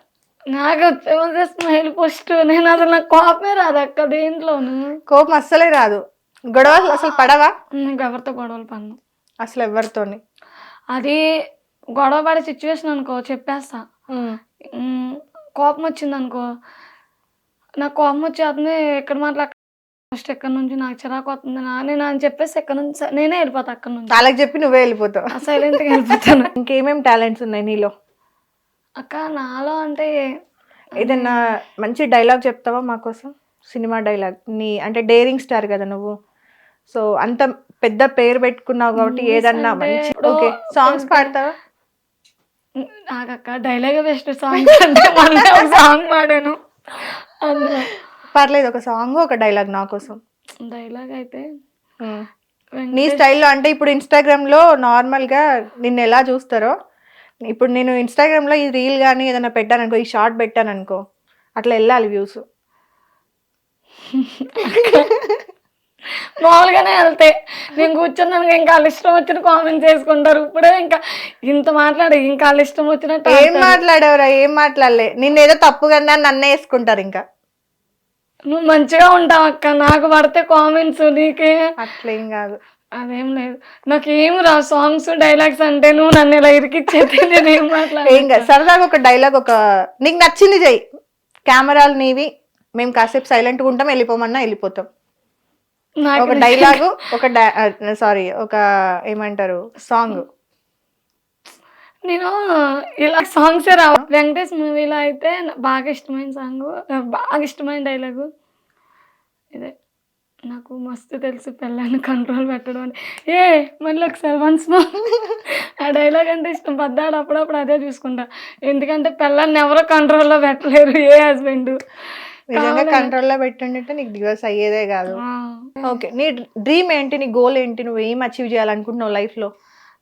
నాకు వచ్చే స్మైల్ ఫస్ట్, నేను అసలు నాకు కోపమే రాదు అక్క దేంట్లోను. కోపం అస్సలే రాదు. గొడవలు అసలు పడవా? నాకు ఎవరితో గొడవలు పడను అసలు ఎవరితోని. అది గొడవ పడే సిచ్యువేషన్ అనుకో చెప్పేస్తా. కోపం వచ్చింది అనుకో, నాకు కోపం వచ్చేస్తుంది, ఎక్కడ మాట్లాడ ఫస్ట్ ఎక్కడి నుంచి నాకు చిరాకు వస్తుంది నేను అని చెప్పేసి ఎక్కడి నుంచి నేనే వెళ్ళిపోతా, అక్కడ నుంచి వాళ్ళకి చెప్పి నువ్వే వెళ్ళిపోతావు, సైలెంట్గా వెళ్ళిపోతాను. ఇంకేమేమి టాలెంట్స్ ఉన్నాయి నీలో అక్క? నాలో అంటే ఏదన్నా మంచి డైలాగ్ చెప్తావా మా కోసం? Cinema dialogue. నీ అంటే డేరింగ్ స్టార్ కదా నువ్వు, సో అంత పెద్ద పేరు పెట్టుకున్నావు కాబట్టి ఏదన్నా మంచి. ఓకే. సాంగ్స్ పాడతావా? నాకక్క డైలాగ్ బెస్ట్, సాంగ్స్ అంటే ఒక సాంగ్ పాడాను అందులో. పర్లేదు, ఒక సాంగ్ ఒక డైలాగ్ నా కోసం. డైలాగ్ అయితే నీ స్టైల్లో, అంటే ఇప్పుడు ఇన్స్టాగ్రామ్ లో నార్మల్ గా నిన్ను ఎలా చూస్తారో, ఇప్పుడు నేను ఇన్స్టాగ్రామ్ లో ఈ రీల్ కానీ ఏదైనా పెట్టాను అనుకో, ఈ షార్ట్ పెట్టాను అనుకో, అట్లా వెళ్ళాలి వ్యూస్. మామూలుగానే వెళ్తాయి, నేను కూర్చున్నాను ఇంకా వాళ్ళ ఇష్టం వచ్చిన కామెంట్స్ చేసుకుంటారు. ఇప్పుడే ఇంకా ఇంత మాట్లాడి ఇంకా వాళ్ళ ఇష్టం వచ్చినట్టు. ఏం మాట్లాడేవరా? ఏం మాట్లాడలే, నిన్నేదో తప్పుగా నన్నే వేసుకుంటారు. ఇంకా నువ్వు మంచిగా ఉంటావు అక్క, నాకు పడితే కామెంట్స్ నీకే అట్లేం కాదు. అదేం లేదు, నాకేం రా సాంగ్స్ డైలాగ్స్ అంటే, నువ్వు నన్ను ఇలా ఇరికిచ్చేది నేనేం మాట్లాడ. ఏం కాదు, సరదాగా ఒక డైలాగ్, ఒక నీకు నచ్చింది చెయ్యి. కెమెరాలు నీవి, మేము కాసేపు సైలెంట్గా ఉంటాం, వెళ్ళిపోమన్నా వెళ్ళిపోతాం. ఒక డైలాగు, ఒక సారీ ఒక ఏమంటారు సాంగ్. నేను ఇలా సాంగ్సే రావు. వెంకటేష్ మూవీలో అయితే బాగా ఇష్టమైన సాంగ్, బాగా ఇష్టమైన డైలాగు ఇదే, నాకు మస్తు తెలుసు పిల్లని కంట్రోల్ పెట్టడం అని. మళ్ళీ ఒకసారి వన్స్ ఆ డైలాగ్ అంటే ఇష్టం. పద్దాడు అప్పుడప్పుడు అదే చూసుకుంటా, ఎందుకంటే పిల్లల్ని ఎవరో కంట్రోల్లో పెట్టలేరు, ఏ హస్బెండ్. నిజంగా కంట్రోల్లో పెట్టుంటే నీకు డివోర్స్ అయ్యేదే కాదు. ఓకే, నీ డ్రీమ్ ఏంటి, నీ గోల్ ఏంటి, నువ్వు ఏం అచీవ్ చేయాలనుకుంటున్నావు లైఫ్ లో?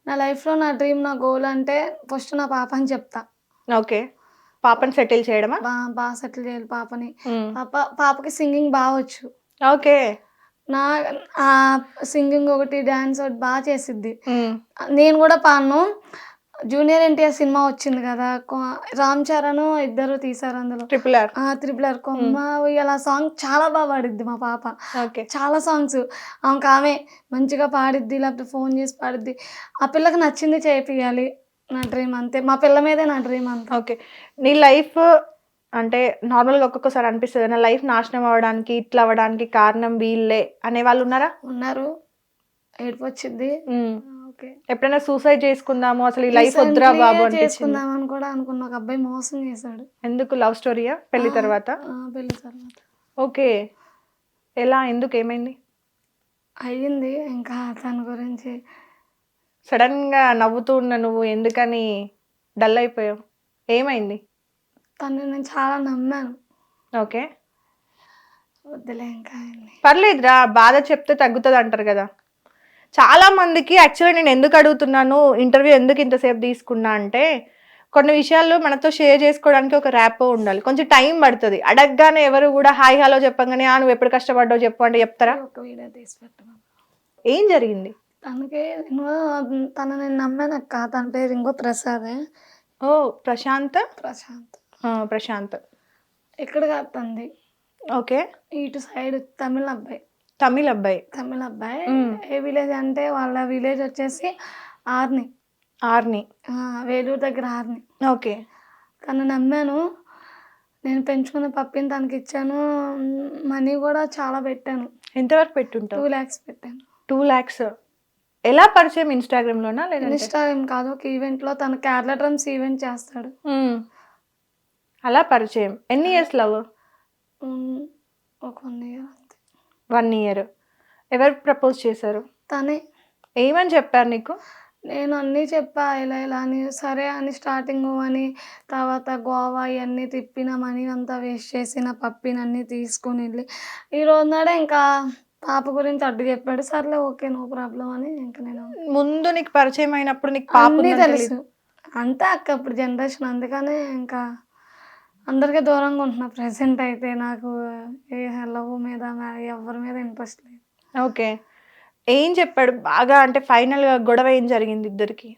నా లైఫ్లో నా డ్రీమ్, నా గోల్ అంటే ఫస్ట్ నా పాప అని చెప్తా. ఓకే, పాపని సెటిల్ చేయడమా? బాగా సెటిల్ చేయాలి పాపని. పాపకి సింగింగ్ బాగా వచ్చు. ఓకే. నా సింగింగ్ ఒకటి, డాన్స్ ఒకటి బాగా చేసిద్ది. నేను కూడా పాడను. జూనియర్ ఎన్టీఆర్ సినిమా వచ్చింది కదా, రామ్ చరణ్ ఇద్దరు తీసారు అందులో, ట్రిపుల్ ఆర్ కొమ్మ ఇలా సాంగ్ చాలా బాగా పాడిద్ది మా పాప. చాలా సాంగ్స్ ఆమె మంచిగా పాడిద్ది, లేకపోతే ఫోన్ చేసి పాడిద్ది. ఆ పిల్లకి నచ్చింది చేపియాలి, నా డ్రీమ్ అంతే. మా పిల్ల మీదే నా డ్రీమ్ అంతే. ఓకే, నీ లైఫ్ అంటే నార్మల్గా ఒక్కొక్కసారి అనిపిస్తుంది నా లైఫ్ నాశనం అవ్వడానికి, ఇట్లా అవ్వడానికి కారణం వీళ్ళే అనే వాళ్ళు ఉన్నారా? ఉన్నారు, ఏడుపు వచ్చింది. ఎప్పుడైనా సూసైడ్ చేసుకుందాము, అసలు ఈ లైఫ్ వద్దురా బాబు చేసుకుందాం అని కూడా అనుకున్న. ఒక అబ్బాయి మోసం చేశాడు. ఎందుకు? లవ్ స్టోరీయా? పెళ్లి తర్వాత? పెళ్లి తర్వాత. ఓకే, ఎలా, ఎందుకు, ఏమైంది? అయ్యింది ఇంకా తన గురించి. సడన్ గా నవ్వుతూ ఉన్న నువ్వు ఎందుకని డల్ అయిపోయావు? ఏమైంది? తను నేను చాలా నమ్మాను. ఓకే, వద్దులే ఇంకా. పర్లేదురా, బాధ చెప్తే తగ్గుతుంది అంటారు కదా. చాలా మందికి యాక్చువల్గా నేను ఎందుకు అడుగుతున్నాను, ఇంటర్వ్యూ ఎందుకు ఇంతసేపు తీసుకున్నా అంటే, కొన్ని విషయాలు మనతో షేర్ చేసుకోవడానికి ఒక ర్యాపో ఉండాలి. కొంచెం టైం పడుతుంది. అడగగానే ఎవరు కూడా హాయ్ హలో చెప్పగానే నువ్వు ఎప్పుడు కష్టపడ్డావు చెప్పు అంటే చెప్తారా? ఒక వీడియో తీసి పెట్టమా. ఏం జరిగింది? తనకి తను నేను నమ్మాను అక్క. తన పేరు ఇంకో ప్రసాదే. ఓ, ప్రశాంత్. ప్రశాంత్ ఎక్కడ కాదు తంది. ఓకే, ఇటు సైడ్ తమిళ అబ్బాయి. ఏ విలేజ్ అంటే వాళ్ళ విలేజ్ వచ్చేసి ఆర్ని, వేలూరు దగ్గర ఆర్ని. ఓకే, తను నమ్మాను. నేను పెంచుకున్న పప్పిని తనకి ఇచ్చాను. మనీ కూడా చాలా పెట్టాను. ఎంతవరకు పెట్టుంటావు? 2 lakhs పెట్టాను. 2 lakhs ఎలా పరిచయం? ఇన్స్టాగ్రామ్ లోనా? లేదా ఇన్స్టాగ్రామ్ కాదు, ఒక ఈవెంట్ లో. తను కేరళ డ్రమ్స్ ఈవెంట్ చేస్తాడు. అలా పరిచయం. ఎన్ని ఇయర్స్ లవ్? ఒక 1 year అంతే. 1 year. ఎవరు ప్రపోజ్ చేశారు? తనే. ఏమని చెప్పారు నీకు? నేను అన్నీ చెప్పా, ఇలా అని. సరే అని స్టార్టింగ్ అని, తర్వాత గోవా ఇవన్నీ తిప్పిన మనీ అంతా వేస్ట్ చేసిన పప్పిని అన్నీ తీసుకుని వెళ్ళి ఈ రోజు నాడే ఇంకా పాప గురించి అడ్డు చెప్పాడు. సర్లే ఓకే, నో ప్రాబ్లం అని ఇంకా నేను. ముందు నీకు పరిచయం అయినప్పుడు నీకు పాప తెలుసు అంతే అక్క, ఇప్పుడు జనరేషన్. అందుకనే ఇంకా అందరికీ దూరంగా ఉంటున్నా ప్రెసెంట్ అయితే. నాకు ఏ లవ్ మీద ఎవరి మీద ఇంట్రెస్ట్ లేదు. ఓకే, ఏం చెప్పాడు బాగా? అంటే ఫైనల్ గా గొడవ ఏం జరిగింది ఇద్దరికి?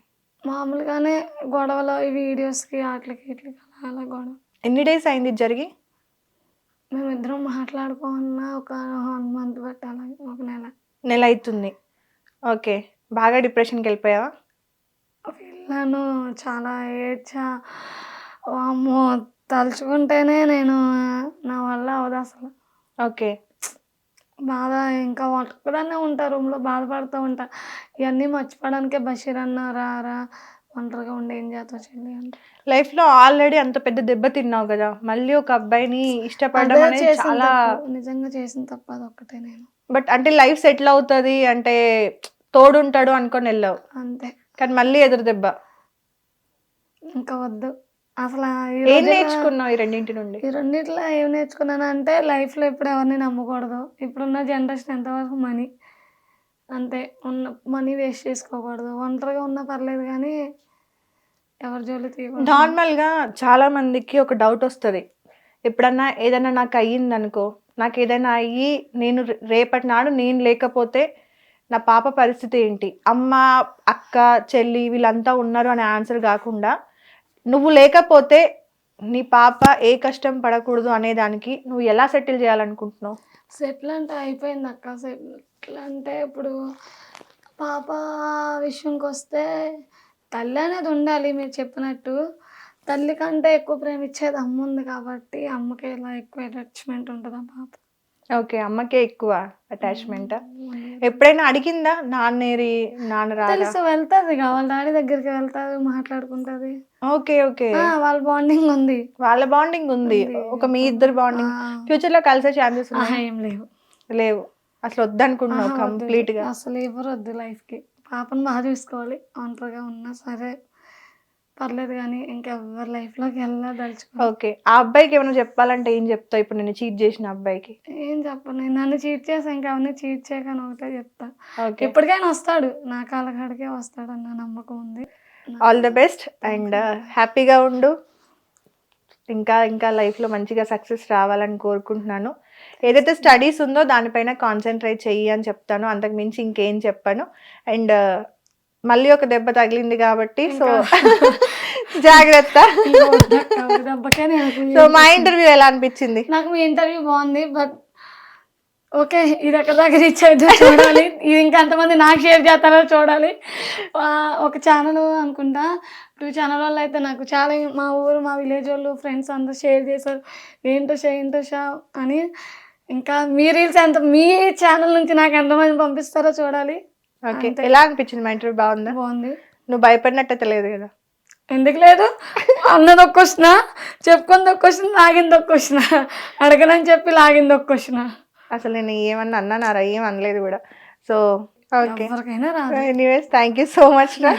మామూలుగానే గొడవలో ఈ వీడియోస్కి వాటికి ఇట్లకి అలా గొడవ. ఎన్ని డేస్ అయింది జరిగి? మేమిద్దరం మాట్లాడుకోమన్నా ఒక 1 month పెట్టాలి, ఒక నెల అవుతుంది. ఓకే, బాగా డిప్రెషన్కి వెళ్ళిపోయావా? వెళ్ళాను, చాలా ఏడ్చా. అమ్మో, తలుచుకుంటేనే నేను నా వల్ల అవదు అసలు. ఓకే, బాధ. ఇంకా ఒక్కదాన్నే ఉంటా రూమ్లో, బాధపడుతూ ఉంటా. ఇవన్నీ మర్చిపోవడానికే బషీర్ అన్న రా ఒంటరిగా ఉండి ఏం చేస్తావు చెల్లి అంటే. లైఫ్లో ఆల్రెడీ అంత పెద్ద దెబ్బ తిన్నావు కదా, మళ్ళీ ఒక అబ్బాయిని ఇష్టపడడం అనేది చాలా నిజంగా చేసిన తప్ప అది ఒక్కటే. నేను బట్ అంటే లైఫ్ సెటిల్ అవుతుంది అంటే తోడుంటాడు అనుకొని వెళ్ళావు అంతే, కానీ మళ్ళీ ఎదురు దెబ్బ. ఇంకా వద్దు అసలు. ఏం నేర్చుకున్నావు ఈ రెండింటి నుండి? ఈ రెండింటిలో ఏం నేర్చుకున్నాను అంటే, లైఫ్లో ఇప్పుడు ఎవరిని నమ్మకూడదు. ఇప్పుడున్న జనరేషన్ ఎంతవరకు మనీ అంతే. మనీ వేస్ట్ చేసుకోకూడదు. ఒంటరిగా ఉన్నా పర్లేదు కానీ ఎవరి జోలి తీయకూడదు. నార్మల్గా చాలా మందికి ఒక డౌట్ వస్తుంది, ఎప్పుడన్నా ఏదైనా నాకు అయ్యింది అనుకో, నాకు ఏదైనా అయ్యి నేను రేపటి నాడు నేను లేకపోతే నా పాప పరిస్థితి ఏంటి, అమ్మ అక్క చెల్లి వీళ్ళంతా ఉన్నారు అనే ఆన్సర్ కాకుండా, నువ్వు లేకపోతే నీ పాప ఏ కష్టం పడకూడదు అనే దానికి నువ్వు ఎలా సెటిల్ చేయాలనుకుంటున్నావు? సెటిల్ అంటే అయిపోయింది అక్క. సెటిల్ అంటే ఇప్పుడు పాప విషయంకి వస్తే తల్లి అనేది ఉండాలి. మీరు చెప్పినట్టు తల్లి కంటే ఎక్కువ ప్రేమించేది అమ్మ ఉంది కాబట్టి అమ్మకి ఇలా ఎక్కువ అటాచ్మెంట్ ఉంటుంది ఆ పాప. ఓకే, అమ్మకే ఎక్కువ అటాచ్మెంట్. ఎప్పుడైనా అడిగిందా నాన్నేరి నాన్న? తెలుసు, వెళ్తుంది వాళ్ళ డాడీ దగ్గరికి వెళ్తారు, మాట్లాడుకుంటది. ఓకే ఓకే, వాళ్ళ బాండింగ్ ఉంది. ఒక మీ ఇద్దరు బాండింగ్ ఫ్యూచర్ లో కలిసే ఛాన్సెస్ ఏం లేవు అసలు? వద్దనుకుంటున్నావు కంప్లీట్ గా? అసలు ఎవరు వద్దు లైఫ్ కి. పాపను బాగా చూసుకోవాలి. ఒంటరిగా ఉన్నా సరే పర్లేదు కానీ ఇంకెవ్వరి లైఫ్లోకి వెళ్ళదలుచుకో. ఓకే, ఆ అబ్బాయికి ఏమైనా చెప్పాలంటే ఏం చెప్తావు ఇప్పుడు నేను చీట్ చేసిన అబ్బాయికి? ఏం చెప్పను, నేను నన్ను చీట్ చేసా, ఇంకెవరిని చీట్ చేయకని ఒకటే చెప్తా. ఓకే, ఎప్పటికైనా వస్తాడు, నా కాళ్ళకాడికే వస్తాడన్న నమ్మకం ఉంది. ఆల్ ద బెస్ట్ అండ్ హ్యాపీగా ఉండు. ఇంకా ఇంకా లైఫ్లో మంచిగా సక్సెస్ రావాలని కోరుకుంటున్నాను. ఏదైతే స్టడీస్ ఉందో దానిపైన కాన్సన్ట్రేట్ చెయ్యి అని చెప్తాను, అంతకు మించి ఇంకేం చెప్పాను. అండ్ మళ్ళీ ఒక దెబ్బ తగిలింది కాబట్టి సో జాగ్రత్త. దెబ్బకే సో మా ఇంటర్వ్యూ ఎలా అనిపించింది? నాకు మీ ఇంటర్వ్యూ బాగుంది, బట్ ఓకే ఇది ఎక్కడ దాకా రీచ్ అవుతుందో చూడాలి. ఇది ఇంకా ఎంతమంది నాకు షేర్ చేస్తారో చూడాలి. ఒక ఛానల్ అనుకుంటా, 2 ఛానల్ వాళ్ళు అయితే నాకు చాలా, మా ఊరు మా విలేజ్ వాళ్ళు ఫ్రెండ్స్ అందరూ షేర్ చేశారు, ఏంటో షా అని. ఇంకా మీ రీల్స్ ఎంత, మీ ఛానల్ నుంచి నాకు ఎంతమంది పంపిస్తారో చూడాలి. ఓకే, ఎలా అనిపించింది మా ఇంటర్వ్యూ? బాగుందా? బాగుంది. నువ్వు భయపడినట్టయితే లేదు కదా? ఎందుకు లేదు, అన్నది ఒక క్వశ్చన్, చెప్పుకుంది ఒక క్వశ్చన్, లాగింది ఒక క్వశ్చన్, అడగనని చెప్పి లాగింది ఒక క్వశ్చన్. అసలు నేను ఏమన్నా అన్నానారా? ఏం అనలేదు కూడా. సో ఓకే, ఎవరికైనా రాదు. Anyways thank you so much రా.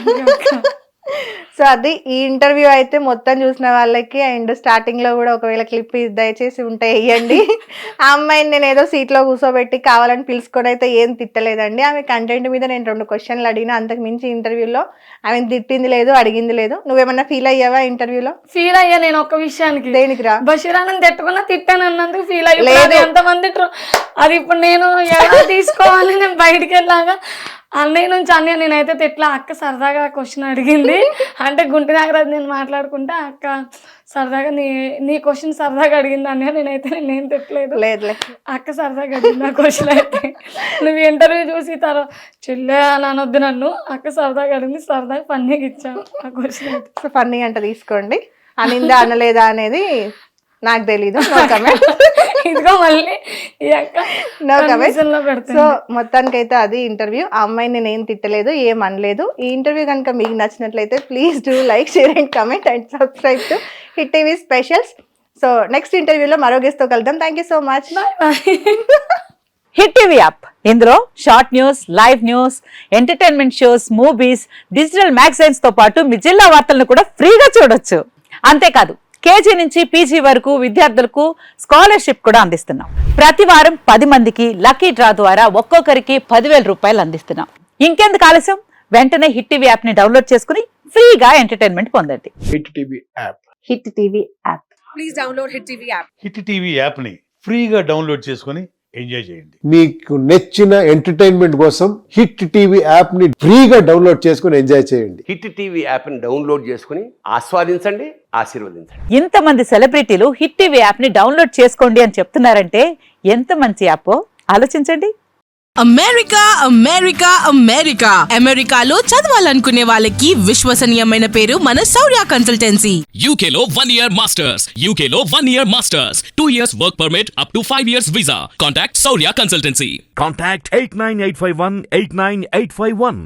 సో అది ఈ ఇంటర్వ్యూ అయితే మొత్తం చూసిన వాళ్ళకి, అండ్ స్టార్టింగ్ లో కూడా ఒకవేళ క్లిప్ దయచేసి ఉంటే వేయండి. ఆ అమ్మాయిని నేను ఏదో సీట్లో కూర్చోబెట్టి కావాలని పిలుచుకొని అయితే ఏం తిట్టలేదండి. ఆమె కంటెంట్ మీద నేను 2 క్వశ్చన్లు అడిగినా, అంతకు మించి ఇంటర్వ్యూలో ఆమె తిట్టింది లేదు, అడిగింది లేదు. నువ్వేమన్నా ఫీల్ అయ్యావా ఇంటర్వ్యూలో? ఫీల్ అయ్యా నేను ఒక్క విషయానికి. దేనికి రా? బషీరాన్ని తిట్టుకున్నా, తిట్టాను అన్నందుకు ఫీల్ అయ్యా. ఎంతమంది అది ఇప్పుడు నేను ఎలా తీసుకోవాలి? నేను బయటికి వెళ్ళాగా అన్నయ్య నుంచి అన్నయ్య నేనైతే తిట్లా, అక్క సరదాగా క్వశ్చన్ అడిగింది అంటే గుంటి నాగరాజు నేను మాట్లాడుకుంటే అక్క సరదాగా నీ క్వశ్చన్ సరదాగా అడిగింది అన్నయ్య, నేనేం తిట్టలేదు. లేదులే, అక్క సరదాగా అడిగింది ఆ క్వశ్చన్ అయితే. నువ్వు ఇంటర్వ్యూ చూసి తర్వాత చెల్లె అని అనొద్దు నన్ను, అక్క సరదాగా అడిగింది, సరదాగా ఫన్నీగా ఇచ్చావు ఆ క్వశ్చన్ అయితే. సో ఫన్నీ అంటే తీసుకోండి, అనిందా అనలేదా అనేది నాకు తెలీదు. No comment. ఇదిగో మళ్ళీ ఈ అక్క నో కమెంట్. లో పెడతాను. సో మొత్తానికైతే అది ఇంటర్వ్యూ. ఆ అమ్మాయిని నేను ఏం తిట్టలేదు, ఏం అనలేదు. ఈ ఇంటర్వ్యూ కనుక మీకు నచ్చినట్లయితే please do like, share and comment and subscribe to hit TV specials. So next ఇంటర్వ్యూలో మరో గెస్ట్ తో కలుద్దాం. Thank you so much. Hit TV app, ఇందులో short news, live news, entertainment shows, movies, digital magazines తో పాటు మీ జిల్లా వార్తలను కూడా ఫ్రీగా చూడొచ్చు. అంతేకాదు కేజీ నుంచి పీజీ వరకు విద్యార్థులకు స్కాలర్షిప్ కూడా అందిస్తున్నాం. ప్రతి వారం 10 మందికి లక్కీ డ్రా ద్వారా ఒక్కొక్కరికి 10,000 రూపాయలు అందిస్తున్నాం. ఇంకెందుకు ఆలస్యం, వెంటనే హిట్ టీవీ యాప్ ని డౌన్లోడ్ చేసుకుని ఫ్రీగా ఎంటర్టైన్మెంట్ పొందండి. Hit TV app. Hit TV app. Please download hit TV app. Hit TV యాప్ని ఫ్రీగా డౌన్లోడ్ చేసుకొని ఎంజాయ్ చేయండి. మీకు నచ్చిన ఎంటర్టైన్మెంట్ కోసం హిట్ టీవీ యాప్ ని ఫ్రీగా డౌన్లోడ్ చేసుకుని ఎంజాయ్ చేయండి. హిట్ టీవీ యాప్ని డౌన్లోడ్ చేసుకుని ఆస్వాదించండి, ఆశీర్వదించండి. ఇంతమంది సెలబ్రిటీలు హిట్ టీవీ యాప్ ని డౌన్లోడ్ చేసుకోండి అని చెప్తున్నారంటే ఎంత మంచి యాప్ ఆలోచించండి. అమెరికా అమెరికా అమెరికా అమెరికాలో చదవాలనుకునే వాళ్ళకి విశ్వసనీయమైన పేరు మన శౌర్య కన్సల్టెన్సీ. UK లో 1 year masters. UK లో 1 year masters. 2 years work permit up to 5 years visa. Contact Saurya Consultancy. Contact 89851 89851.